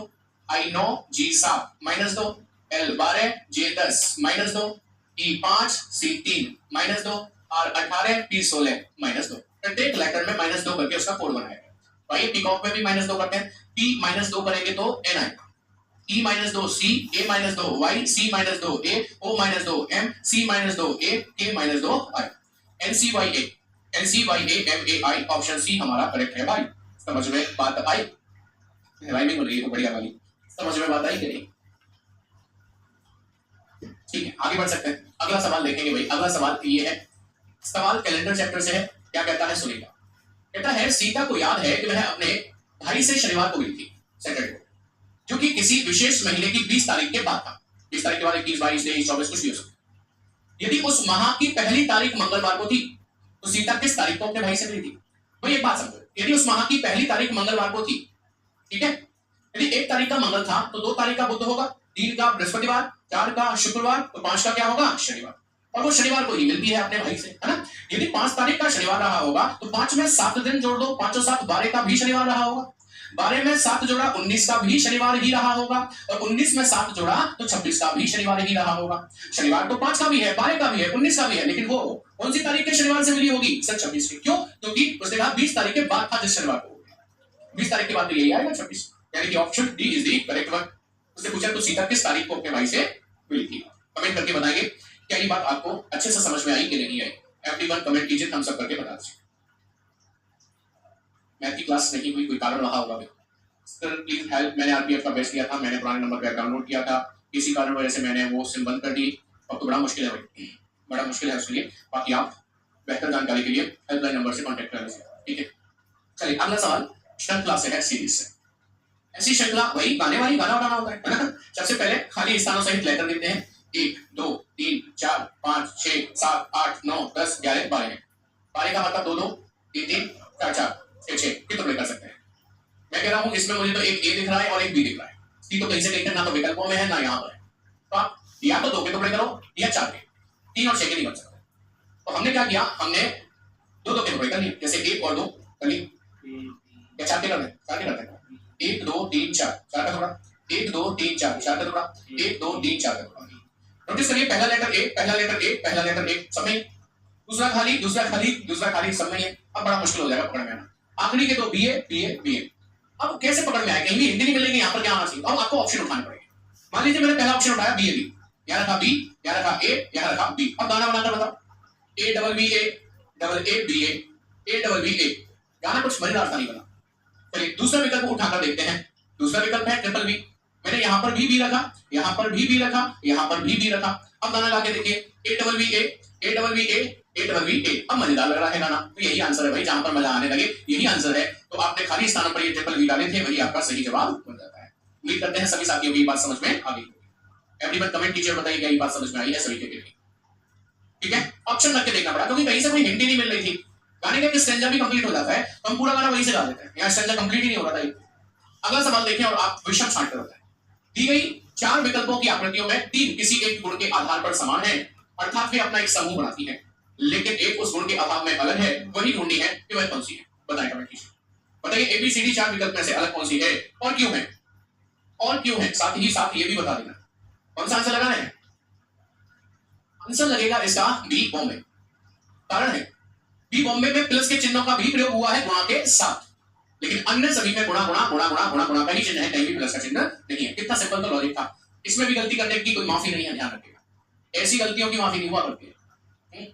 [SPEAKER 1] I 9, G 7 -2, L 12, J 10 -2, E 5, C 3 -2, R 18, T 16 -2। प्रत्येक लेटर में -2 करके उसका कोड बनाएगा। भाई पीकॉक में भी -2 करते हैं, T -2 करेंगे तो N आएगा, E -2 C, A -2 Y, C -2 A, O -2 M, C -2 A, K -2 I, NCYA MAI, option C हमारा करेक्ट है भाई। समझ में बात आई? राइमिंग हो रही है बढ़िया वाली, समझ में बात आई कि नहीं? ठीक है आगे बढ़ सकते हैं, अगला सवाल देखेंगे भाई। अगला सवाल ये है, सवाल कैलेंडर चैप्टर से है। क्या कहता है सुनिएगा। कहता है सीता को याद है कि वह अपने भाई से शनिवार को मिली थी, सैटरडे को, जो कि किसी विशेष महीने की 20 तारीख के बाद था। 20 तारीख के बाद 21 22 23 24 कुछ भी हो सकता। यदि उस माह की पहली तारीख मंगलवार को थी तो सीता किस तारीख को अपने भाई से मिली थी? भाई एक बात समझो, यदि उस माह की पहली तारीख मंगलवार को थी, ठीक है, यदि 1 तारीख का मंगल था तो 2 तारीख का बुध होगा, 3 का बृहस्पतिवार, 4 का शुक्रवार, तो 5 का क्या होगा? शनिवार। और वो शनिवार को ही मिलती है अपने भाई से, है ना। यदि 5 तारीख का शनिवार रहा होगा तो 5 में 7 दिन जोड़ दो, 5 और 7 12 का भी शनिवार रहा होगा, 12 में 7 जोड़ा 19 का भी शनिवार ही रहा होगा, और 19 में 7 जोड़ा तो 26 का भी शनिवार ही रहा होगा। शनिवार तो 5 का भी है, 12 का भी है, 19 का भी है, लेकिन वो कौन सी तारीख के शनिवार से मिली होगी? सर 26 की। क्यों? क्योंकि उसने कहा 20 तारीख के बाद था जिस शनिवार को, 20 तारीख के बाद तो यही आएगा 26, यानी कि option D is the correct one. उसने पूछा तो सीता किस तारीख को अपने भाई से मिली थी? कमेंट करके बताएंगे क्या ये बात आपको अच्छे से समझ में आई कि नहीं आई। एवरीवन कमेंट कीजिए, थम्स अप करके बता दीजिए। मैथ की क्लास नहीं हुई, कोई कारण रहा होगा सर प्लीज हेल्प। मैंने आरपीएफ का बेस्ट किया था, मैंने पुराने नंबर पर डाउनलोड किया था, किसी कारण वजह से मैंने वो सिम बंद कर दी, अब तो बड़ा मुश्किल है भाई, बड़ा मुश्किल है उसके लिए। बाकी आप बेहतर जानकारी के लिए हेल्पलाइन नंबर से कॉन्टेक्ट कर लीजिए, ठीक है। चलिए अगला सवाल श्रृंखला से है, सीरीज से। ऐसी श्रृंखला वही गाने वाली गाना उठाना होता है ना। सबसे पहले खाली स्थानों सहित लेटर लिखते हैं, 1 2 3 4 5 6 7 8 9 10 11 12। 12 का मतलब 2 2 3 3 4 4 6 6 कितने कर सकते हैं? मैं कह रहा हूं इसमें मुझे तो एक ए दिख रहा है और एक बी दिख रहा है, सी तो कहीं से कहीं ना तो विकल्पों में है ना यहाँ पर है, तो आप या तो 2 के टुकड़े करो या 4 के, 3 और 6 के नहीं कर सकते। तो हमने क्या किया, हमने 2 के टुकड़े कर लिए, जैसे 1 और 2 कर लिए, या 4 के कर लें, 4 के करते हैं, 1 2 3 4 4 का टुकड़ा, 1 2 3 4 4 का टुकड़ा, 1 2 3 4 का टुकड़ा। नोटिस करिए पहला लेटर ए, पहला लेटर ए, पहला लेटर ए सब में, दूसरा खाली दूसरा खाली दूसरा खाली सब में है। अब बड़ा मुश्किल हो जाएगा पकड़ में आना, आखिरी के तो B A B A B A. अब कैसे पकड़ में आए, कहीं भी हिंदी नहीं मिलेगी, यहाँ पर क्या आना चाहिए? अब आपको ऑप्शन उठाने पड़ेंगे। मान लीजिए मैंने पहला ऑप्शन उठाया बी ए बी, यहाँ रखा बी, यहाँ रखा ए, यहाँ रखा बी। अब गाना बनाकर बताओ, A double B A double A B A double B A. गाना कुछ मजेदार सा नहीं बना। चलिए दूसरा विकल्प उठाकर देखते हैं। दूसरा विकल्प है ट्रिपल बी, मैंने यहाँ पर भी रखा, यहाँ पर भी रखा, यहाँ पर भी रखा। अब गाना गा के देखिए, A double B A double B A double B A. अब मजेदार लग रहा है गाना, तो यही आंसर है भाई, जहां पर मजा आने लगे यही आंसर है। तो आपने खाली स्थानों पर ये ट्रिपल बी डाले थे, वही आपका सही जवाब बन जाता है। उम्मीद करते हैं सभी साथियों को ये बात समझ में आ गई होगी। एवरीवन कमेंट कीजिए, बताइए क्या ये बात समझ में आई है सभी के लिए, ठीक है। ऑप्शन रख के देखना पड़ा क्योंकि कहीं से कोई हिंट ही नहीं मिल रही थी। गाने का स्टैंजा भी कंप्लीट हो जाता है तो हम पूरा गाना वहीं से गा देते हैं, यहाँ स्टैंजा कंप्लीट ही नहीं हो रहा था। अगला सवाल देखें और आप विषम छांटकर बताएं। दी गई 4 विकल्पों की आकृतियों में 3 किसी एक गुण के आधार पर समान है अर्थात वे अपना एक समूह बनाती हैं, लेकिन एक उस गुण के अभाव में अलग है, वही ढूंढनी है कि वह कौन सी है। बताएं, कमेंट कीजिए। बताइए एबीसीडी 4 विकल्प में से अलग कौन सी है और क्यों है, और क्यों है, साथ ही साथ ये भी बता देना कौन सा आंसर लगाना है। आंसर लगेगा इसका बी बॉम्बे। कारण है बी बॉम्बे में प्लस के चिन्हों का भी प्रयोग हुआ है गुणा के साथ, लेकिन अन्य सभी में गुणा गुणा गुणा गुणा गुणा गुणा का ही चिन्ह है, कहीं भी प्लस का चिन्ह नहीं है। कितना सिंपल तो लॉजिक था। इसमें भी गलती करने की कोई माफी नहीं है, ध्यान रखिएगा, ऐसी गलतियों की माफी नहीं हुआ करती है।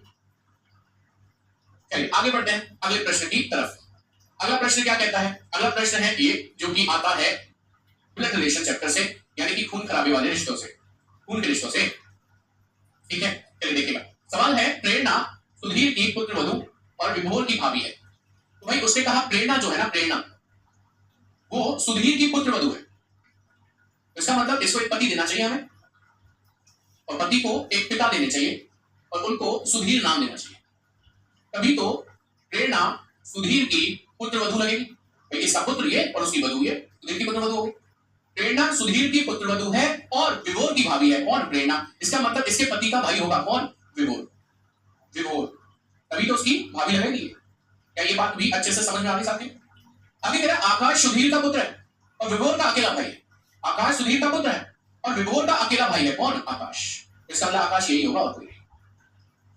[SPEAKER 1] चलिए आगे बढ़ते हैं अगले प्रश्न की तरफ। अगला प्रश्न क्या कहता है, अगला प्रश्न है ये जो कि आता है ब्लड रिलेशन चैप्टर से, यानी कि खून खराबे वाले रिश्तों से, खून के रिश्तों से। ठीक है, चलिए देखिएगा। सवाल है प्रेरणा सुधीर की पुत्र वधु और विभोर की भाभी है। तो भाई उसने कहा प्रेरणा जो है ना, प्रेरणा वो सुधीर की पुत्र वधु है। इसका मतलब इसको एक पति देना चाहिए हमें, और पति को एक पिता देने चाहिए, और उनको सुधीर नाम देना चाहिए, तभी तो प्रेरणा सुधीर की पुत्र वधु लगेगी। भाई इसका पुत्र ये और उसकी वधु ये, सुधीर की पुत्र वधु होगी। प्रेरणा सुधीर की पुत्र वधु है और विभोर की भाभी है। कौन? प्रेरणा। इसका मतलब इसके पति का भाई होगा कौन? विभोर। विभोर, तभी तो उसकी भाभी लगेगी। क्या ये बात भी अच्छे से समझ में आ गई साथी? आगे कह रहा है आकाश सुधीर का पुत्र है और विभोर का अकेला भाई है। आकाश सुधीर का पुत्र है और विभोर का अकेला भाई है। कौन? आकाश। इसका मतलब आकाश यही होगा और कोई नहीं।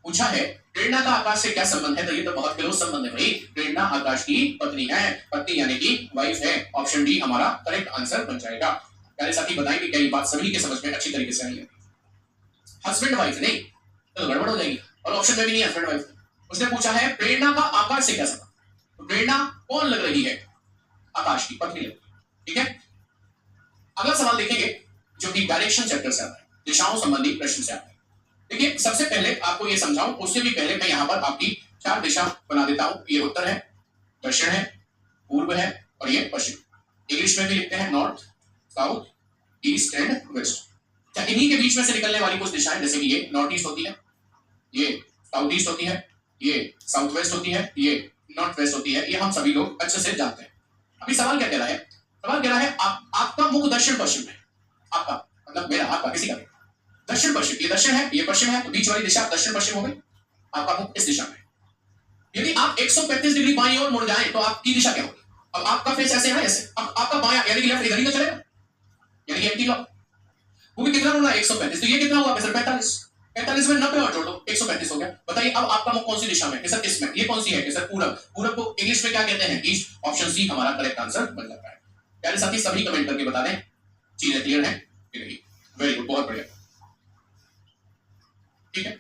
[SPEAKER 1] पूछा है प्रेरणा का आकाश से क्या संबंध है, तो ये तो बहुत क्लोज संबंध है भाई। प्रेरणा आकाश की पत्नी है, पत्नी यानी कि वाइफ है। ऑप्शन डी हमारा करेक्ट आंसर बन जाएगा। प्यारे साथी बताएंगे क्या ये बात सभी के समझ में अच्छी तरीके से आई है? हस्बैंड वाइफ नहीं तो गड़बड़ हो जाएगी, और ऑप्शन में भी नहीं हस्बैंड वाइफ। उसने पूछा है प्रेरणा का आकाश से क्या संबंध, तो प्रेरणा कौन लग रही है? आकाश की पत्नी लग रही है। ठीक है, अगला सवाल देखेंगे जो कि डायरेक्शन चैप्टर से आता है, दिशाओं संबंधी प्रश्न से आता है। देखिए सबसे पहले आपको ये समझाऊं उससे भी पहले मैं यहां पर आपकी 4 दिशा बना देता हूं। ये उत्तर है, दक्षिण है, पूर्व है और ये पश्चिम। इंग्लिश में भी लिखते हैं north, south, east and west. अच्छा, इन्हीं के बीच में से निकलने वाली कुछ दिशाएं, जैसे कि ये नॉर्थ ईस्ट होती है, ये साउथ ईस्ट होती है, ये साउथ वेस्ट होती है, ये नॉर्थ वेस्ट होती है, ये हम सभी लोग अच्छे से जानते हैं। अभी सवाल क्या कह रहा है? सवाल कह रहा है आपका मुख दक्षिण पश्चिम है। आपका मतलब मेरा, आपका किसी का भी दक्षिण पश्चिम, ये दक्षिण है ये पश्चिम है, तो बीच वाली दिशा दक्षिण पश्चिम हो गई। आपका मुख इस दिशा में। यदि आप 135 डिग्री बाईं ओर मुड़ जाएं तो आपकी दिशा क्या होगी? अब आपका फेस ऐसे है ना, ऐसे। अब आपका बायां यानी कि लेफ्ट इधर ही तो चलेगा, यानी कि एंटी क्लॉक। वो भी कितना मुड़ा? 135। तो ये कितना हुआ? 45। 45 में 90 और जोड़ दो, 135 हो गया। बताइए अब आपका मुख कौन सी दिशा में? सर इसमें। ये कौन सी है? सर पूरब। पूरब को इंग्लिश में क्या कहते हैं? ईस्ट। ऑप्शन सी हमारा करेक्ट आंसर बन जाता है। प्यारे साथी सभी कमेंट करके बता दें चीजें क्लियर है कि नहीं। वेरी गुड, बहुत बढ़िया। ठीक है,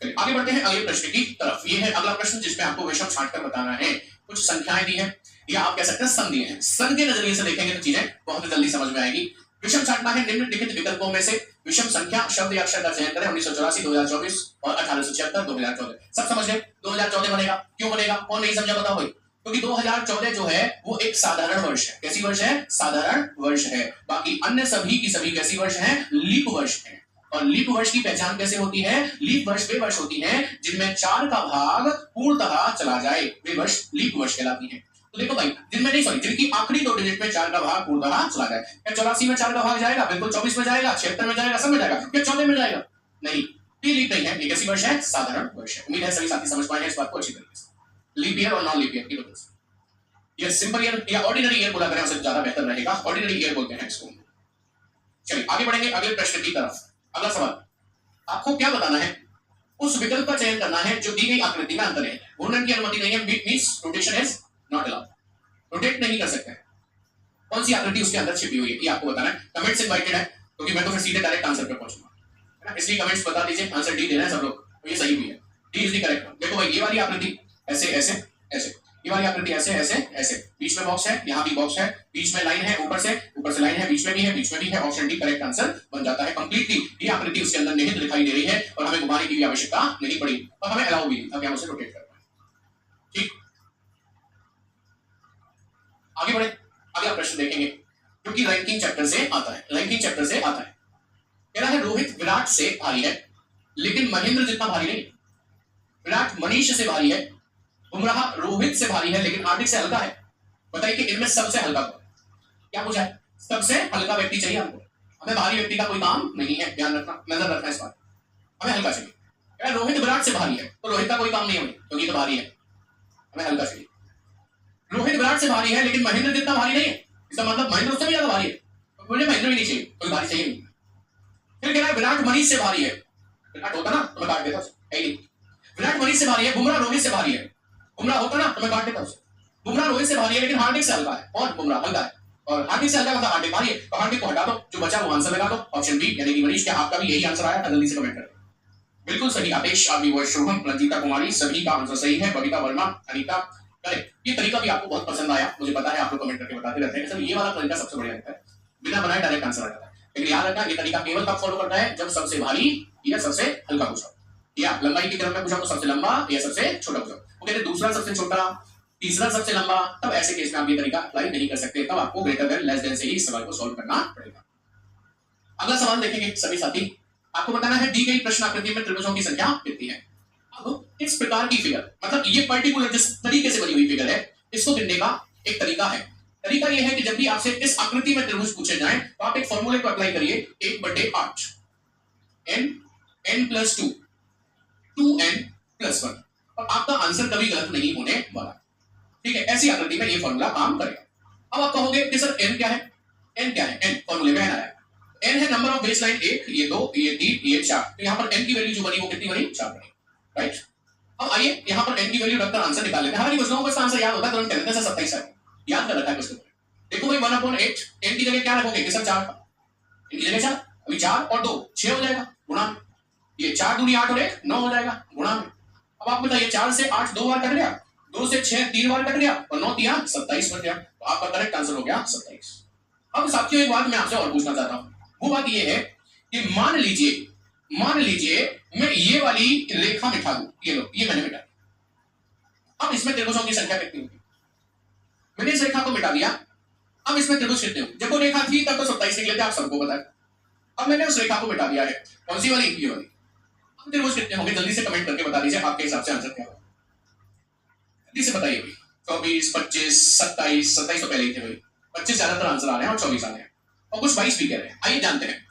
[SPEAKER 1] आगे बढ़ते हैं अगले प्रश्न की तरफ। ये है अगला प्रश्न जिसमें आपको विषम छांटकर बताना है। कुछ संख्याएं दी हैं या आप कह सकते हैं सन दिए हैं। सन के नजरिए से देखेंगे तो चीजें बहुत जल्दी समझ में आएगी। विषम छांटना है निम्नलिखित विकल्पों में से विषम संख्या शब्द या अक्षर का चयन करें। 1984, 2024 और 1876, 2014। सब समझ गए? 2014 बनेगा। क्यों बनेगा? कौन नहीं समझा बताओ भाई? क्योंकि 2014 जो है वो एक साधारण वर्ष है। कैसी वर्ष है? साधारण वर्ष है। बाकी अन्य सभी की सभी कैसी वर्ष है? लीप वर्ष है। और लीप वर्ष की पहचान कैसे होती है? लीप वर्ष वे वर्ष होती हैं जिनमें 4 का भाग पूर्णतः चला जाए, वे वर्ष लीप वर्ष कहलाती हैं। तो देखो भाई, जिनमें नहीं सॉरी जिनकी आखिरी 2 डिजिट में 4 का भाग पूर्णतः चला जाए। क्या 84 में 4 का भाग जाएगा? बिल्कुल। 24 में जाएगा, 76 में जाएगा, सब में जाएगा। क्या 14 में जाएगा? नहीं, ये लीप नहीं है। ये कैसी वर्ष है? साधारण वर्ष है। उम्मीद है सभी साथी समझ पाए हैं इस बात को अच्छी तरीके से। लीप ईयर और नॉन लीप ईयर की वजह से। ये सिंपल ईयर या ऑर्डिनरी ईयर बोला करें उससे ज्यादा बेहतर रहेगा। ऑर्डिनरी ईयर बोलते हैं इसको। चलिए आगे बढ़ेंगे अगले प्रश्न की तरफ। अगला सवाल आपको क्या बताना है? उस विकल्प का चयन करना है जो दी गई आकृति में अंतर है। घूर्णन की अनुमति नहीं है, means rotation is not allowed. Rotate नहीं कर सकते। कौन सी आकृति उसके अंदर छिपी हुई है ये आपको बताना है। कमेंट्स इनवाइटेड है क्योंकि मैं तो फिर सीधे डायरेक्ट आंसर पे पहुंचूंगा, है ना। इसलिए कमेंट्स बता दीजिए। आंसर डी दे रहे हैं सब लोग, तो ये सही हुई है। D is the correct one. देखो भाई, ये वाली आकृति ऐसे ऐसे ऐसे, ये वाली आकृति ऐसे ऐसे ऐसे, बीच में बॉक्स है, यहाँ भी बॉक्स है, बीच में लाइन है, ऊपर से लाइन है, बीच में भी है, बीच में भी है। ऑप्शन डी करेक्ट आंसर बन जाता है। कंप्लीटली ये आकृति उसके अंदर निहित दिखाई दे रही है और हमें घुमाने की भी आवश्यकता नहीं पड़ी और हमें अलाउ भी नहीं था कि हम उसे रोटेट कर पाए। ठीक, आगे बढ़े। अगला प्रश्न देखेंगे जो कि रैंकिंग चैप्टर से आता है। रैंकिंग चैप्टर से आता है। कह रहा है रोहित विराट से भारी है लेकिन महेंद्र जितना भारी नहीं। विराट मनीष से भारी है, बुमराह रोहित से भारी है लेकिन हार्दिक से हल्का है। बताइए कि इनमें सबसे हल्का कौन? क्या पूछा है? सबसे हल्का व्यक्ति चाहिए हमको। हमें भारी व्यक्ति का कोई काम नहीं है। ध्यान रखना, नजर रखना इस बात। हमें हल्का चाहिए। यार रोहित विराट से भारी है तो रोहित का कोई काम नहीं होगा क्योंकि तो भारी है, हमें हल्का चाहिए। रोहित विराट से भारी है लेकिन महेंद्र जितना भारी नहीं है, इसका मतलब महेंद्र उससे भी ज्यादा भारी है, तो मुझे महेंद्र भी नहीं चाहिए, कोई भारी चाहिए नहीं। फिर कह रहा है विराट मनीष से भारी है, विराट होता ना तो मैं काट देता उसे, विराट मनीष से भारी है। बुमराह रोहित से भारी है, बुमराह होता ना तो मैं काट देता उसे। बुमराह रोहित से भारी है लेकिन हार्दिक से हल्का है, और बुमराह हल्का है, और हार्दिक से हल्का मतलब हार्दिक भारी है, तो हार्दिक को हटा दो, जो बचा वो आंसर लगा दो, ऑप्शन बी यानी कि मनीष। क्या आपका भी यही आंसर आया था? जल्दी से कमेंट करें। बिल्कुल सही आदेश, आदि वो शुभम, रंजीता कुमारी, सभी का आंसर सही है। बबीता वर्मा, अनीता, करेक्ट। ये तरीका भी आपको बहुत पसंद आया, मुझे पता है आप लोग कमेंट करके बताते रहते हैं, सर ये वाला तरीका सबसे बढ़िया लगता है, बिना बनाए डायरेक्ट आंसर आ जाता है। लेकिन याद रखना ये तरीका केवल तब फॉलो करना है जब सबसे भारी या सबसे हल्का पूछा, या लंबाई की क्रम में पूछा तो सबसे लंबा या सबसे छोटा पूछा। वो कहते दूसरा सबसे छोटा, तीसरा सबसे लंबा, तब ऐसे केस में आप ये तरीका अप्लाई नहीं कर सकते, तब आपको ग्रेटर देन लेस देन से ही इस सवाल को सॉल्व करना पड़ेगा। अगला सवाल देखेंगे सभी साथी, आपको बताना है दी गई प्रश्न आकृति में त्रिभुजों की संख्या कितनी है। अब इस प्रकार की फिगर, मतलब ये पर्टिकुलर जिस तरीके से बनी हुई फिगर है, इसको गिनने का एक तरीका है। तरीका यह है कि जब भी आपसे इस आकृति में त्रिभुज पूछे जाएं तो आप एक फॉर्मूले को अप्लाई करिए, 1/8 n+2 2n+1, और आपका आंसर कभी गलत नहीं होने वाला। ठीक है, ऐसी आकृति में ये फॉर्मूला काम करेगा। अब आप कहोगे कि सर n क्या है, n क्या है, n फॉर्मूले में n आया, n है नंबर ऑफ बेसलाइन 1, ये 2, ये 3, ये 4, तो यहां पर n की वैल्यू जो बनी वो कितनी बनी, 4 बनी, राइट। अब आइए यहां पर n की वैल्यू रखकर आंसर निकाल लेते हैं। हालांकि कुछ लोगों को इसका आंसर याद होता है, तुरंत कह देते हैं सर 27 है, याद कर रखा है कुछ लोगों ने। देखो भाई 1/8, n की जगह क्या रखोगे कि सर 4, n की जगह 4, अभी 4 और 2 6 हो जाएगा, गुणा में, ये 4 दूनी 8 और 1 9 हो जाएगा, गुणा में। अब आप बताइए 4 से 8 2 बार कट गया, 2 से 6 3 बार कट गया, और 9 3 27 बन गया, तो आपका करेक्ट आंसर हो गया 27। अब साथियों एक बात मैं आपसे और पूछना चाहता हूं, वो बात ये है कि मान लीजिए मैं ये वाली रेखा मिटा दूं, ये लो ये मैंने मिटा, अब इसमें त्रिभुजों की संख्या कितनी होगी। मैंने इस रेखा को मिटा दिया, अब इसमें त्रिभुज कितने होंगे। जब वो रेखा थी तब तो 27 निकले थे, आप सबको पता है। अब मैंने उस रेखा को मिटा दिया है, कौन सी वाली, ये वाली। अब त्रिभुज कितने होंगे, जल्दी से कमेंट करके बता दीजिए, आपके हिसाब से आंसर क्या होगा, जल्दी से बताइए भाई। 24 25 27 27 तो पहले ही थे भाई, 25 ज्यादातर आंसर आ रहे हैं और 24 आ रहे हैं, और कुछ 22 भी कह रहे हैं। आइए जानते हैं,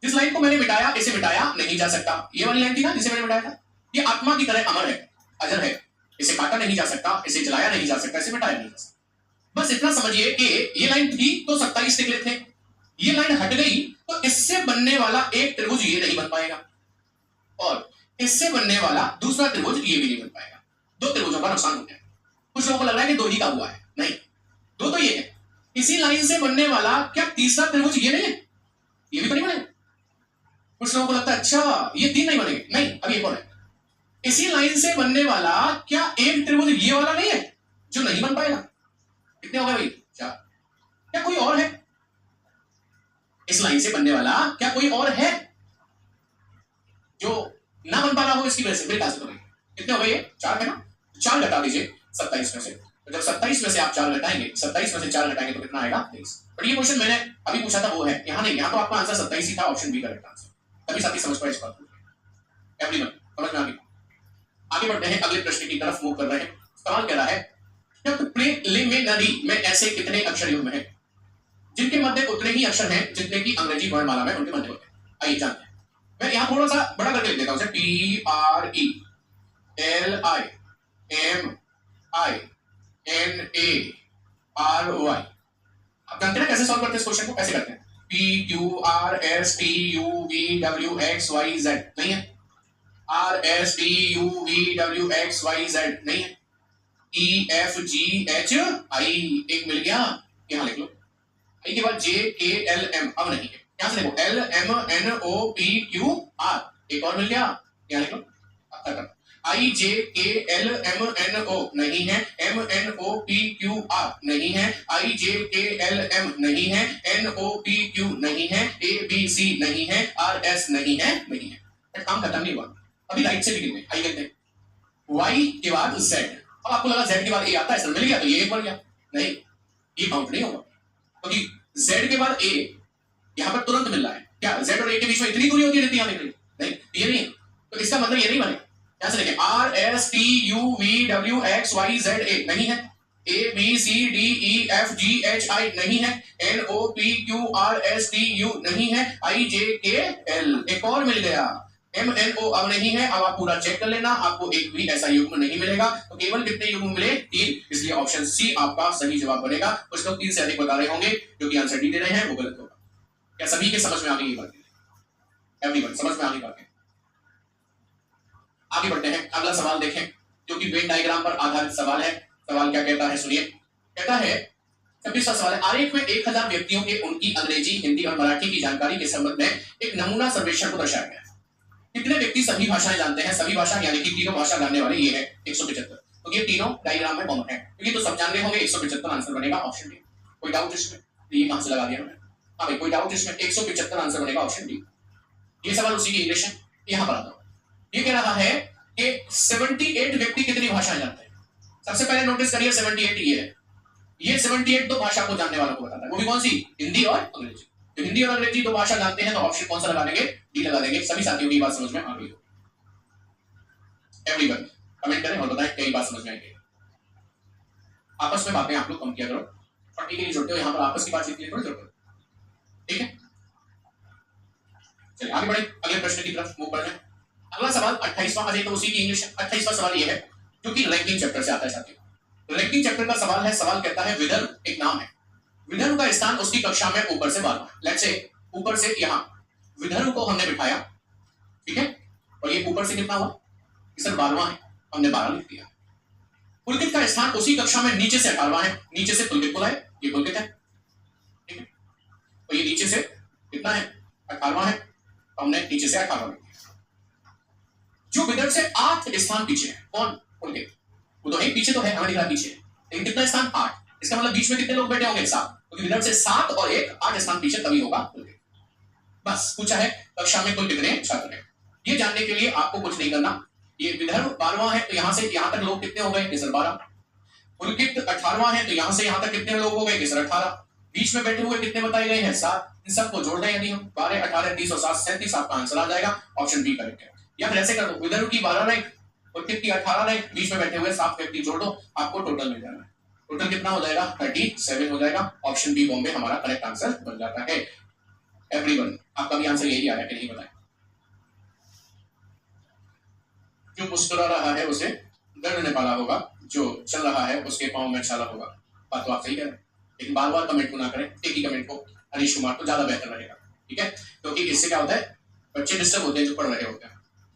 [SPEAKER 1] जिस लाइन को मैंने मिटाया इसे मिटाया नहीं जा सकता, ये वाली लाइन थी ना जिसे मैंने मिटाया था, ये आत्मा की तरह अमर है, अजर है, इसे काटा नहीं जा सकता, इसे जलाया नहीं जा सकता, इसे मिटाया नहीं जा सकता। बस इतना समझिए कि ये लाइन थी तो 27 निकले थे, ये लाइन हट गई तो इससे बनने वाला एक त्रिभुज ये नहीं बन पाएगा, और इससे बनने वाला दूसरा त्रिभुज ये भी नहीं बन पाएगा। दो त्रिभुजों का नुकसान हो गया। कुछ लोगों को लग रहा है कि दो ही का हुआ है, नहीं, दो तो ये है। इसी लाइन से बनने वाला क्या तीसरा त्रिभुज ये नहीं है, ये भी तो नहीं बनेगा। कुछ लोगों को लगता है अच्छा ये 3 नहीं बनेंगे, नहीं, अब ये कौन है, इसी लाइन से बनने वाला क्या एक त्रिभुज ये वाला नहीं है जो नहीं बन पाएगा। कितने हो गए भाई, 4। क्या कोई और है इस लाइन से बनने वाला, क्या कोई और है जो ना बन पा रहा हो इसकी वजह से, मेरे ख्याल से तो नहीं। कितने हो गए, ये 4 है ना, 4 घटा दीजिए 27 में से, तो जब 27 में से आप 4 घटाएंगे, 27 में से 4 घटाएंगे तो कितना आएगा 23। बट ये क्वेश्चन मैंने अभी पूछा था वो है, यहाँ नहीं, यहाँ तो आपका आंसर 27 ही था, ऑप्शन बी करेक्ट आंसर। तभी साथी समझ पाए इस बात को, एवरीवन समझ में आ गई। आगे बढ़ते हैं, अगले प्रश्न की तरफ मूव कर रहे हैं। सवाल कह रहा है प्रीलिमिनरी में ऐसे कितने अक्षर युग्म हैं जिनके मध्य उतने ही अक्षर हैं जितने की अंग्रेजी वर्णमाला में उनके मध्य होते हैं। आइए जानते हैं। मैं यहाँ थोड़ा सा बड़ा करके लिख देता हूँ, PRELIMINARY। आप जानते हैं कैसे सॉल्व करते हैं इस क्वेश्चन को, कैसे करते हैं, PQRSTUVWXYZ नहीं है, RSTUVWXYZ नहीं है, EFGHI एक मिल गया, यहां लिख लो। आई के बाद JKLM अब नहीं है, यहां से देखो LMNOPQR एक और मिल गया, यहां लिख लो। IJKLMNO नहीं है, MNOPQR नहीं है, IJKLM नहीं है, NOPQ नहीं है, ABC नहीं है, RS नहीं है, नहीं है। काम खत्म नहीं हुआ, अभी राइट से बिगिन में आई कहते हैं Y के बाद Z। अब आपको लगा Z के बाद A आता है, सर मिल गया तो ये एक बन गया, नहीं, ये काउंट नहीं होगा क्योंकि Z के बाद A यहां पर तुरंत मिल रहा है। क्या Z और A के बीच में इतनी दूरी होती रहती है, नहीं, ये नहीं है, तो इसका मतलब ये नहीं बनेगा। यहां से देखिए RSTUVWXYZA नहीं है, ABCDEFGHI नहीं है, NOPQRSTU नहीं है, IJKL एक और मिल गया, MNO अब नहीं है, अब आप पूरा चेक कर लेना, आपको एक भी ऐसा युग्म नहीं मिलेगा। तो केवल कितने युग्म मिले? 3, इसलिए ऑप्शन सी आपका सही जवाब बनेगा। कुछ लोग 3 से अधिक बता रहे होंगे, जो कि आंसर डी दे रहे हैं, वो गलत होगा। क्या सभी के समझ में आ गई ये बात? एवरीवन समझ में आ गई बातें? आगे बढ़ते हैं, अगला सवाल देखें, जो कि वेन डायग्राम पर आधारित सवाल है। सवाल क्या कहता है सुनिए। कहता है 26वां सवाल है, आरेख में 1000 व्यक्तियों के उनकी अंग्रेजी, हिंदी और मराठी की जानकारी के संबंध में एक नमूना सर्वेक्षण को दर्शाया गया है। कितने व्यक्ति सभी भाषाएं जानते हैं? सभी भाषा यानी कि तीनों भाषा जानने वाले ये है 175। तो ये तीनों डायग्राम में कॉमन है, तो ये तो सब जानने होंगे। 175 आंसर बनेगा ऑप्शन डी। कोई डाउट इसमें? ये कहां से लगा दिया मैंने? हाँ भाई, कोई डाउट इसमें? 175 आंसर बनेगा ऑप्शन डी। ये सवाल उसी की इंग्लिश है, यहां पर आता हूं। ये कह रहा है कि 78 व्यक्ति कितनी भाषाएं जानते हैं? सबसे पहले नोटिस करिए 78 ये है। ये 78 दो भाषा को जानने वालों को बताता है, वो भी कौन सी? हिंदी और अंग्रेजी। तो हिंदी और अंग्रेजी दो भाषा जानते हैं, तो ऑप्शन कौन सा लगा देंगे? डी लगा देंगे। सभी साथियों की बात समझ में आ गई हो? एवरीवन कमेंट करें और बताएं कई बात समझ में आई। आपस में बातें आप लोग कम किया करो, पट्टी के लिए जुड़ते हो यहाँ पर, आपस की बातचीत के लिए थोड़ी जरूरत है, ठीक है? चलिए आगे बढ़े, अगले प्रश्न की तरफ मूव कर जाए। अगला सवाल 28वां, अजय तो उसी की इंग्लिश। 28वां सवाल ये है, जो कि रैंकिंग चैप्टर से आता है साथियों। रैंकिंग चैप्टर का सवाल है। सवाल कहता है विदर्भ एक नाम है, विदर्भ का स्थान उसकी कक्षा में ऊपर से 12वां। लेट्स से ऊपर से यहाँ विदर्भ को हमने बिठाया, ठीक है, और ये ऊपर से कितना हुआ? सर 12वां है, हमने 12 लिख दिया। पुलकित का स्थान उसी कक्षा में नीचे से 18वां है, नीचे से पुलकित को लाए, ये पुलकित है, ठीक है, और ये नीचे से कितना है? 18वां है, तो हमने नीचे से 18वां लिख दिया। जो विदर्भ से 8 स्थान पीछे है, कौन? पुलकित। वो तो एक पीछे तो है, हमें दिख रहा पीछे, लेकिन कितना स्थान? 8। इसका मतलब बीच में कितने लोग बैठे होंगे? 7, क्योंकि विदर्भ से 7 और 1 8 स्थान पीछे, तभी होगा पुलकित। बस पूछा है कक्षा में कुल कितने छात्र हैं। ये जानने के लिए आपको कुछ नहीं करना। ये विदर्भ 12वां है, तो यहां से यहां तक लोग कितने हो गए? सर 12। पुलकित 18वां है, तो यहां से यहां तक कितने लोग हो गए? सर 18। बीच में बैठे हुए कितने बताए गए हैं? 7। इन सबको जोड़ दें यदि हम, 12 18 30 और 7 37, आपका आंसर आ जाएगा। ऑप्शन बी करेक्ट है। या फिर ऐसे कर दो, विदर्भ की 12 रैंक, पुलकित की 18 रैंक, बीच में बैठे हुए 7 व्यक्ति जोड़ दो, आपको टोटल मिल जाएगा। टोटल कितना हो जाएगा? 37 हो जाएगा। ऑप्शन बी बॉम्बे हमारा करेक्ट आंसर बन जाता है। एवरीवन आपका भी आंसर यही आया कि नहीं बताएं? जो मुस्कुरा रहा है उसे दर्द ने पाला होगा, जो चल रहा है उसके पांव में छाला होगा। बात तो आप सही कह रहे हैं, लेकिन बार बार कमेंट को ना करें, एक ही कमेंट को हरीश कुमार तो ज्यादा बेहतर रहेगा, ठीक है? क्योंकि इससे क्या होता है, बच्चे डिस्टर्ब होते हैं जो पढ़ रहे होते हैं।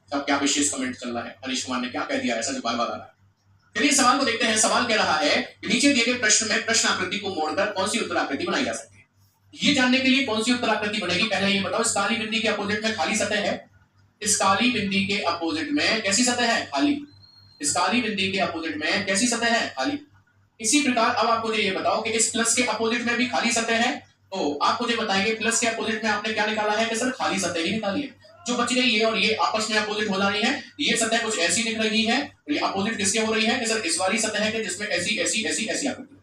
[SPEAKER 1] सब क्या विशेष कमेंट चल रहा है, हरीश कुमार ने क्या कह दिया ऐसा जो बार बार आ रहा है। चलिए सवाल को देखते हैं। सवाल कह रहा है कि नीचे दिए गए प्रश्न में प्रश्न आकृति को मोड़कर कौन सी उत्तराकृति बनाई जा सकती है। ये जानने के लिए कौन सी उत्तराकृति बनेगी, पहले ये बताओ। इस काली बिंदी के अपोजिट में खाली सतह है, इस काली बिंदी के अपोजिट में कैसी सतह है? खाली। इस काली बिंदी के अपोजिट में कैसी सतह है? खाली। इसी प्रकार अब आप मुझे ये बताओ कि इस प्लस के अपोजिट में भी खाली सतह है, तो आप मुझे बताएंगे प्लस के अपोजिट में आपने क्या निकाला है? कि सर खाली सतह ही निकाली है। जो बच गई ये और ये आपस में अपोजिट हो रही है, ये सतह कुछ ऐसी दिख रही है, ये अपोजिट किसके हो रही है? कि सर इस वाली सतह है, कि जिसमें ऐसी ऐसी ऐसी ऐसी आकृति।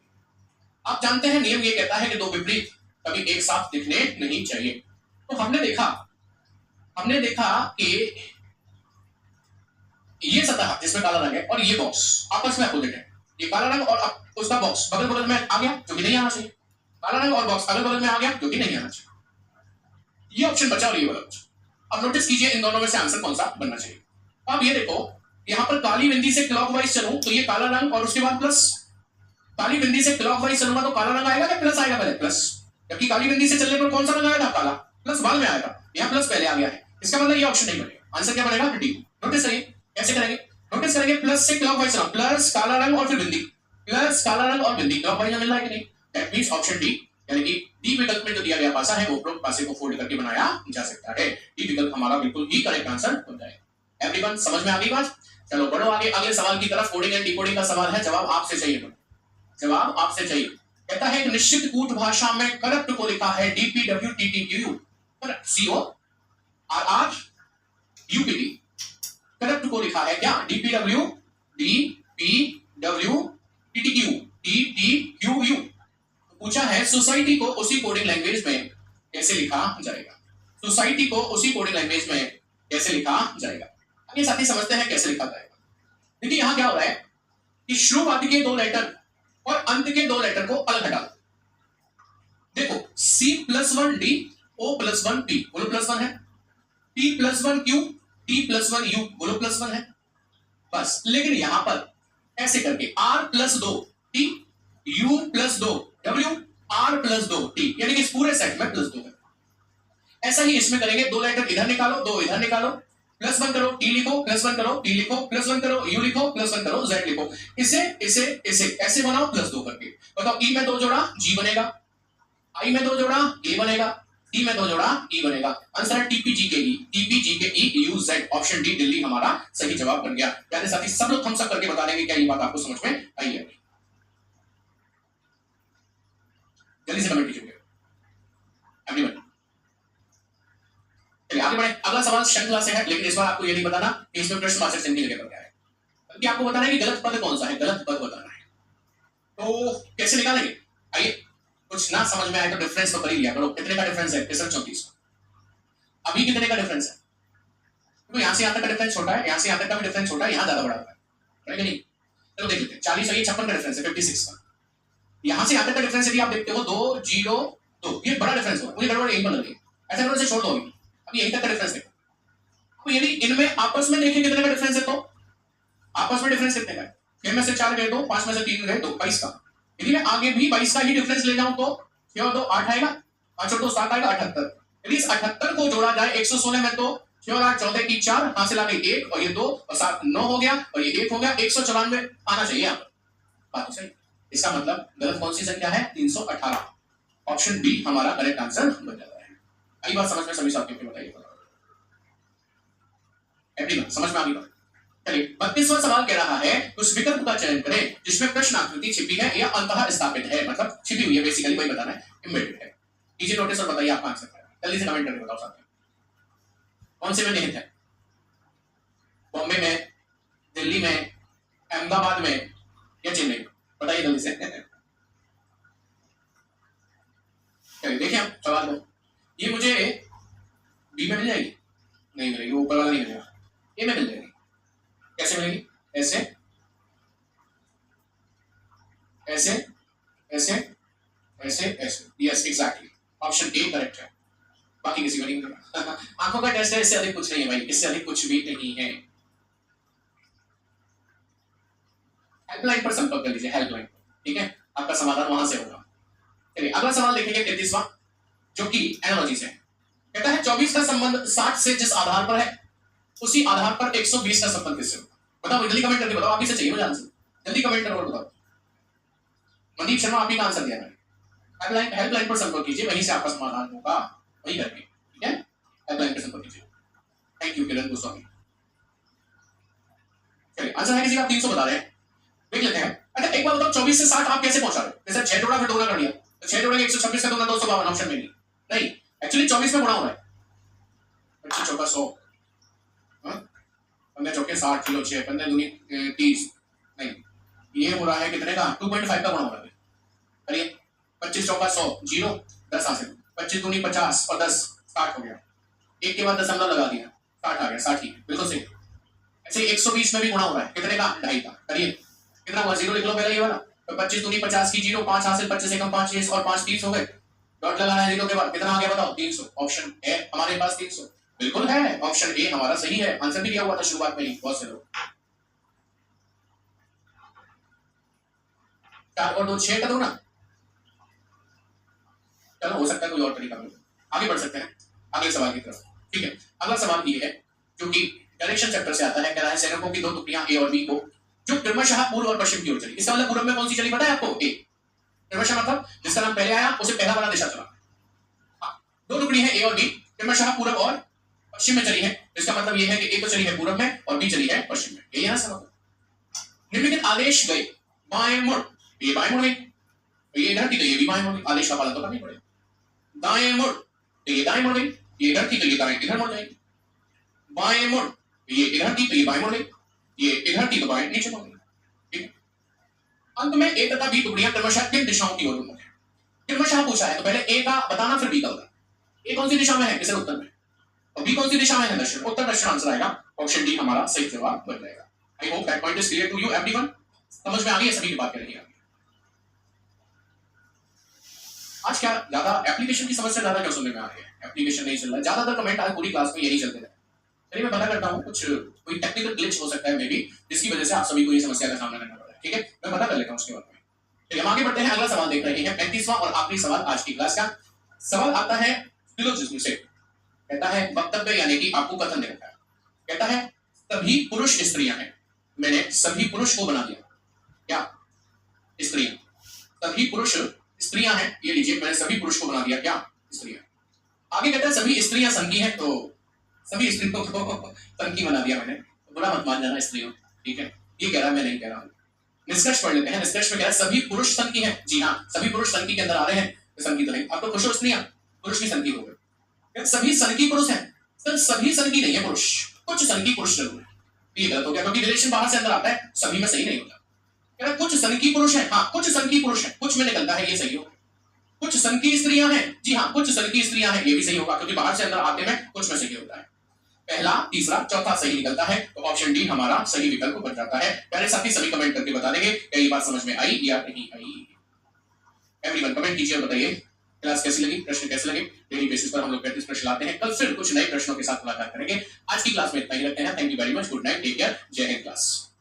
[SPEAKER 1] आप जानते हैं नियम ये कहता है कि दो विपरीत कभी एक साथ दिखने नहीं चाहिए। तो हमने देखा कि ये सतह जिसमें काला रंग है और ये बॉक्स आपस में अपोजिट है। ये काला रंग और उसका बॉक्स बगल बगल में आ गया, जो कि नहीं आना चाहिए। काला रंग और बॉक्स अगल बगल में आ गया, जो कि नहीं आना चाहिए। ये ऑप्शन बचा और ये वाला बचा। अब नोटिस कीजिए इन दोनों में से आंसर कौन सा बनना चाहिए। अब ये देखो, यहां पर काली बिंदी से क्लॉकवाइज चलूं तो ये काला रंग और उसके बाद प्लस। काली बिंदी से क्लॉकवाइज चलूंगा तो काला रंग आएगा या प्लस आएगा? पहले प्लस। जबकि काली बिंदी से चलने पर कौन सा रंग आएगा? काला। प्लस बाद में आएगा, यहां प्लस पहले आ गया है, इसका मतलब ये ऑप्शन नहीं बनेगा। आंसर क्या बनेगा? डी। नोटिस करिए कैसे करेंगे। नोटिस करेंगे प्लस से क्लॉकवाइज चलना, प्लस काला रंग और फिर बिंदी, प्लस काला रंग और बिंदी, क्लॉकवाइज में मिल रहा है कि नहीं? दैट मींस ऑप्शन डी, यानी कि डी विकल्प में जो दिया गया पासा है वो उपरोक्त पासे को फोल्ड करके बनाया जा सकता है। डी विकल्प हमारा बिल्कुल ही करेक्ट आंसर हो जाएगा। एवरीवन समझ में आ गई बात? चलो बढ़ो आगे, अगले सवाल की तरफ। कोडिंग एंड डिकोडिंग का सवाल है, जवाब आपसे चाहिए। जवाब आपसे चाहिए। कहता है कि निश्चित कूट भाषा में करप्ट को लिखा है DPWTTQ, CO RR UPT। Corrupt को लिखा है क्या? DPWTTQ। पूछा है सोसाइटी को उसी कोडिंग लैंग्वेज में कैसे लिखा जाएगा। सोसाइटी को उसी कोडिंग लैंग्वेज में कैसे लिखा जाएगा। आगे साथी समझते हैं कैसे लिखा जाएगा। देखिए यहां क्या हो रहा है कि शुरुआत के 2 लेटर और अंत के 2 लेटर को अलग हटा दो। देखो C+1D O+1P, बोलो +1 है, P+1Q t+1 u बोलो +1 है बस। लेकिन यहां पर ऐसे करके r+2 t u+2 w r+2 t, यानी कि इस पूरे सेट में +2 है। ऐसा ही इसमें करेंगे, 2 लेटर इधर निकालो, 2 इधर निकालो, +1 करो t लिखो, +1 करो t लिखो, +1 करो u लिखो, +1 करो z लिखो। इसे इसे इसे ऐसे बनाओ +2 करके। बताओ e में 2 जोड़ा g बनेगा, i में 2 जोड़ा a बनेगा, t में 2 जोड़ा e बनेगा। आंसर है TPG u z। Option D Delhi हमारा सही जवाब बन गया। यानी साथी सब लोग थम्स अप करके बता देंगे क्या ये बात आपको समझ में आई है? जल्दी से कमेंट कीजिए एवरीवन। चलिए आगे बढ़े। अगला सवाल श्रृंखला से है, लेकिन इस बार आपको ये नहीं बताना कि इसमें प्रश्नवाचक चिन्ह की जगह पर क्या है, बल्कि आपको बताना है कि गलत पद कौन सा है, गलत पद बताना है। तो कैसे निकालेंगे? आइए, कुछ ना समझ में आए तो डिफरेंस तो कर ही लिया करो। कितने का डिफरेंस है? 34। अभी कितने का डिफरेंस है? तो यहां से यहां तक का डिफरेंस छोटा है, यहां से यहां तक का भी डिफरेंस छोटा है, यहां ज्यादा बड़ा है कि नहीं? चलो देख लेते हैं। 40 और ये 56 का डिफरेंस है 56 का। यहां से यहां तक का डिफरेंस यदि आप देखते हो 2 0 2, ये बड़ा डिफरेंस होगा। मुझे गड़बड़ यहीं पर लग रही है, ऐसा करो इसे छोड़ दो। अभी यहीं तक का डिफरेंस देखो। तो यदि इनमें आपस में देखें कितने का डिफरेंस है, तो आपस में डिफरेंस कितने का है? 6 में से 4 गए 2, 5 में से 3 गए 2, 22 का। यदि मैं आगे भी 22 का ही डिफरेंस ले जाऊं तो 6 और 2 8 आएगा, 5 और 2 7 आएगा, 78। यदि इस 78 को जोड़ा जाए 116 में तो 6 और 8 14 की 4, हासिल आ गई 1 और ये 2 और 7 9 हो गया और ये 1 हो गया। 194 आना चाहिए यहां पर। बात तो सही। इसका मतलब गलत कौन सी संख्या है? 318। ऑप्शन बी हमारा करेक्ट आंसर बन जाता है। आई बात समझ में सभी साथियों को बताइए एवरीवन, समझ में आ गई बात? चलिए 32वां सवाल कह रहा है उस विकल्प का चयन करें जिसमें प्रश्न आकृति छिपी है या अंतः स्थापित है, मतलब छिपी हुई है, बेसिकली वही बताना है, एम्बेडेड है। कीजिए नोटिस और बताइए आपका आंसर क्या है। जल्दी से कमेंट करके बताओ साथियों, कौन से में निहित है? बॉम्बे में, दिल्ली में, अहमदाबाद में या चेन्नई में? बताइए जल्दी से। चलिए देखिए आप सवाल में, ये मुझे बी में मिल जाएगी? नहीं मिलेगी, ऊपर वाला नहीं मिलेगा, ए में मिल जाएगी। कैसे मिलेगी? ऐसे ऐसे ऐसे ऐसे ऐसे। Yes exactly, option A correct है। बाकी किसी को नहीं मिलेगा। आंखों का टेस्ट है, इससे अधिक कुछ नहीं है भाई, इससे अधिक कुछ भी नहीं है। हेल्पलाइन पर संपर्क कर लीजिए, हेल्पलाइन, ठीक है? आपका समाधान वहां से होगा। चलिए अगला सवाल देखेंगे 33वां, जो कि एनालॉजी से है। कहता है 24 का संबंध 60 से जिस आधार पर है उसी आधार पर 120 का संबंध किससे होगा? बताओ जल्दी कमेंट करके बताओ, आप ही से चाहिए मुझे आंसर। जल्दी कमेंट करो और बताओ। मनदीप शर्मा आप ही का आंसर दिया मैंने। हेल्पलाइन पर संपर्क कीजिए, वहीं से आपका समाधान होगा, वही करके, ठीक है? हेल्पलाइन पर संपर्क कीजिए। थैंक यू किरण गोस्वामी। चलिए आंसर है किसी का 300 बता रहे हैं, देख लेते हैं। अच्छा एक बार बताओ 24 से 60 आप कैसे पहुंचा रहे हो? जैसे 6 जोड़ा फिर 2 कर दिया तो 6 जोड़े 126 का 2 252, ऑप्शन में नहीं, एक्चुअली 24 में गुणा हो रहा है। 25 चौका 100, 15 चौके 60 किलो 6, 15 दूनी 30, नहीं ये हो रहा है कितने का? 2.5 का गुणा हो रहा है। करिए 25 चौका 100 0 10 हासिल, 25 दूनी 50 और 10 60 हो गया। एक के बाद दशमलव लगा दिया, 60 आ गया, 60 ही बिल्कुल सही। ऐसे 120 में भी गुणा हो रहा है, कितने का? 2.5 का। करिए कितना हुआ? 0 लिख लो पहले ये वाला। तो 25 दूनी 50 की 0, 5 हासिल, 25 एकम 5 6 और 5 30 हो गए। डॉट लगाना है 0 के बाद, कितना आ गया बताओ? 300। ऑप्शन ए हमारे पास 300 बिल्कुल है, ऑप्शन ए हमारा सही है। आंसर भी दिया हुआ था शुरुआत में ही बहुत से लोग। 4 और 2 6 का दो ना। चलो हो सकता है कोई और तरीका मिले, आगे बढ़ सकते हैं अगले सवाल की तरफ, ठीक है? अगला सवाल ये है जो कि डायरेक्शन चैप्टर से आता है। कह रहा है सैनिकों की 2 टुकड़ियां ए और बी को जो क्रमशः पूर्व और पश्चिम की ओर चली। इसका मतलब पूर्व में कौन सी चली पता है आपको? ए। क्रमशः मतलब जिसका नाम पहले आया उसे पहला वाला दिशा चला। हाँ, 2 टुकड़ी है ए और बी, क्रमशः पूर्व और पश्चिम में चली है। इसका मतलब यह है कि ए तो चली है पूर्व में और बी चली है पश्चिम में। यही है समझ। निम्नलिखित आदेश गए बाएं मुड़, ये बाएं मुड़ गई, तो ये इधर थी तो ये भी बाएं मुड़ गई। आदेश का पालन तो करना ही पड़ेगा। दाएं मुड़ तो ये दाएं मुड़ गई, ये इधर थी तो ये दाएं इधर मुड़ जाएगी। बाएं मुड़ ये इधर थी तो ये बाएं मुड़ गई, ये इधर थी तो बाएं नीचे मुड़ गई। ठीक है? अंत में ए तथा बी टुकड़ियां क्रमशः किन दिशाओं की ओर मुड़ गई? क्रमशः पूछा है तो पहले ए का बताना फिर बी का बताना। ए कौन सी दिशा में है? किसे उत्तर में, और बी कौन सी दिशा में है? दक्षिण। उत्तर दक्षिण आंसर आएगा, ऑप्शन डी हमारा सही जवाब बन जाएगा। I hope that point is clear to you everyone. समझ में आ गई है सभी की बात करेंगे। आज क्या ज्यादा एप्लीकेशन की समस्या ज्यादा क्यों सुनने में आ रही है? एप्लीकेशन नहीं चल रहा है, ज्यादातर कमेंट आज पूरी क्लास में यही चलते रहे। चलिए मैं पता करता हूँ, कुछ कोई टेक्निकल ग्लिच हो सकता है मे बी, जिसकी वजह से आप सभी को ये समस्या का सामना करना पड़ रहा है। ठीक है, मैं पता कर लेता हूँ उसके बारे में। चलिए हम आगे बढ़ते हैं, अगला सवाल देख रहे हैं, 35वां और आखिरी सवाल आज की क्लास का। सवाल आता है सिलोजिज्म से। कहता है वक्तव्य यानी कि आपको कथन दे रखा है। कहता है सभी पुरुष स्त्रियां हैं। मैंने सभी पुरुष को बना दिया, क्या स्त्रियां? सभी पुरुष स्त्रियां हैं, ये लीजिए मैंने सभी पुरुष को बना दिया, क्या स्त्रियां? आगे कहता है सभी स्त्रियां संघ की हैं, तो सभी स्त्रियों को संघ की बना दिया मैंने। बुरा मत मान जाना स्त्रियों, ठीक है, ये कह रहा मैं नहीं कह रहा हूं। निष्कर्ष पढ़ लेते हैं। निष्कर्ष में कह रहा है सभी पुरुष संघ की हैं। जी हाँ, सभी पुरुष संघ के अंदर आ रहे हैं, तो संघ की तो नहीं। अब तो खुश हो स्त्रियां, पुरुष भी संघ की हो गए। सभी संघ की पुरुष हैं, सर सभी संघ की नहीं है पुरुष, कुछ संघ की पुरुष जरूर है। ये गलत हो गया, क्योंकि रिलेशन बाहर से अंदर आता है, सभी में सही नहीं होता। कह रहा कुछ संघ की पुरुष है, हाँ कुछ संघ की पुरुष है, कुछ में निकलता है, ये सही होगा। कुछ संघ की स्त्रियां हैं, जी हाँ कुछ संघ की स्त्रियां हैं, ये भी सही होगा, क्योंकि बाहर से अंदर आते में कुछ में सही होता है। पहला, तीसरा, चौथा सही निकलता है, तो ऑप्शन डी हमारा सही विकल्प बन जाता है। पहले साथी सभी कमेंट करके बता देंगे क्या ये बात समझ में आई या नहीं आई। एवरीवन कमेंट कीजिए और बताइए क्लास कैसी लगी, प्रश्न कैसे लगे। डेली बेसिस पर हम लोग 35 प्रश्न लाते हैं, कल फिर कुछ नए प्रश्नों के साथ मुलाकात करेंगे। आज की क्लास में इतना ही रखते हैं। Thank you very much, good night, take care, Jai Hind class.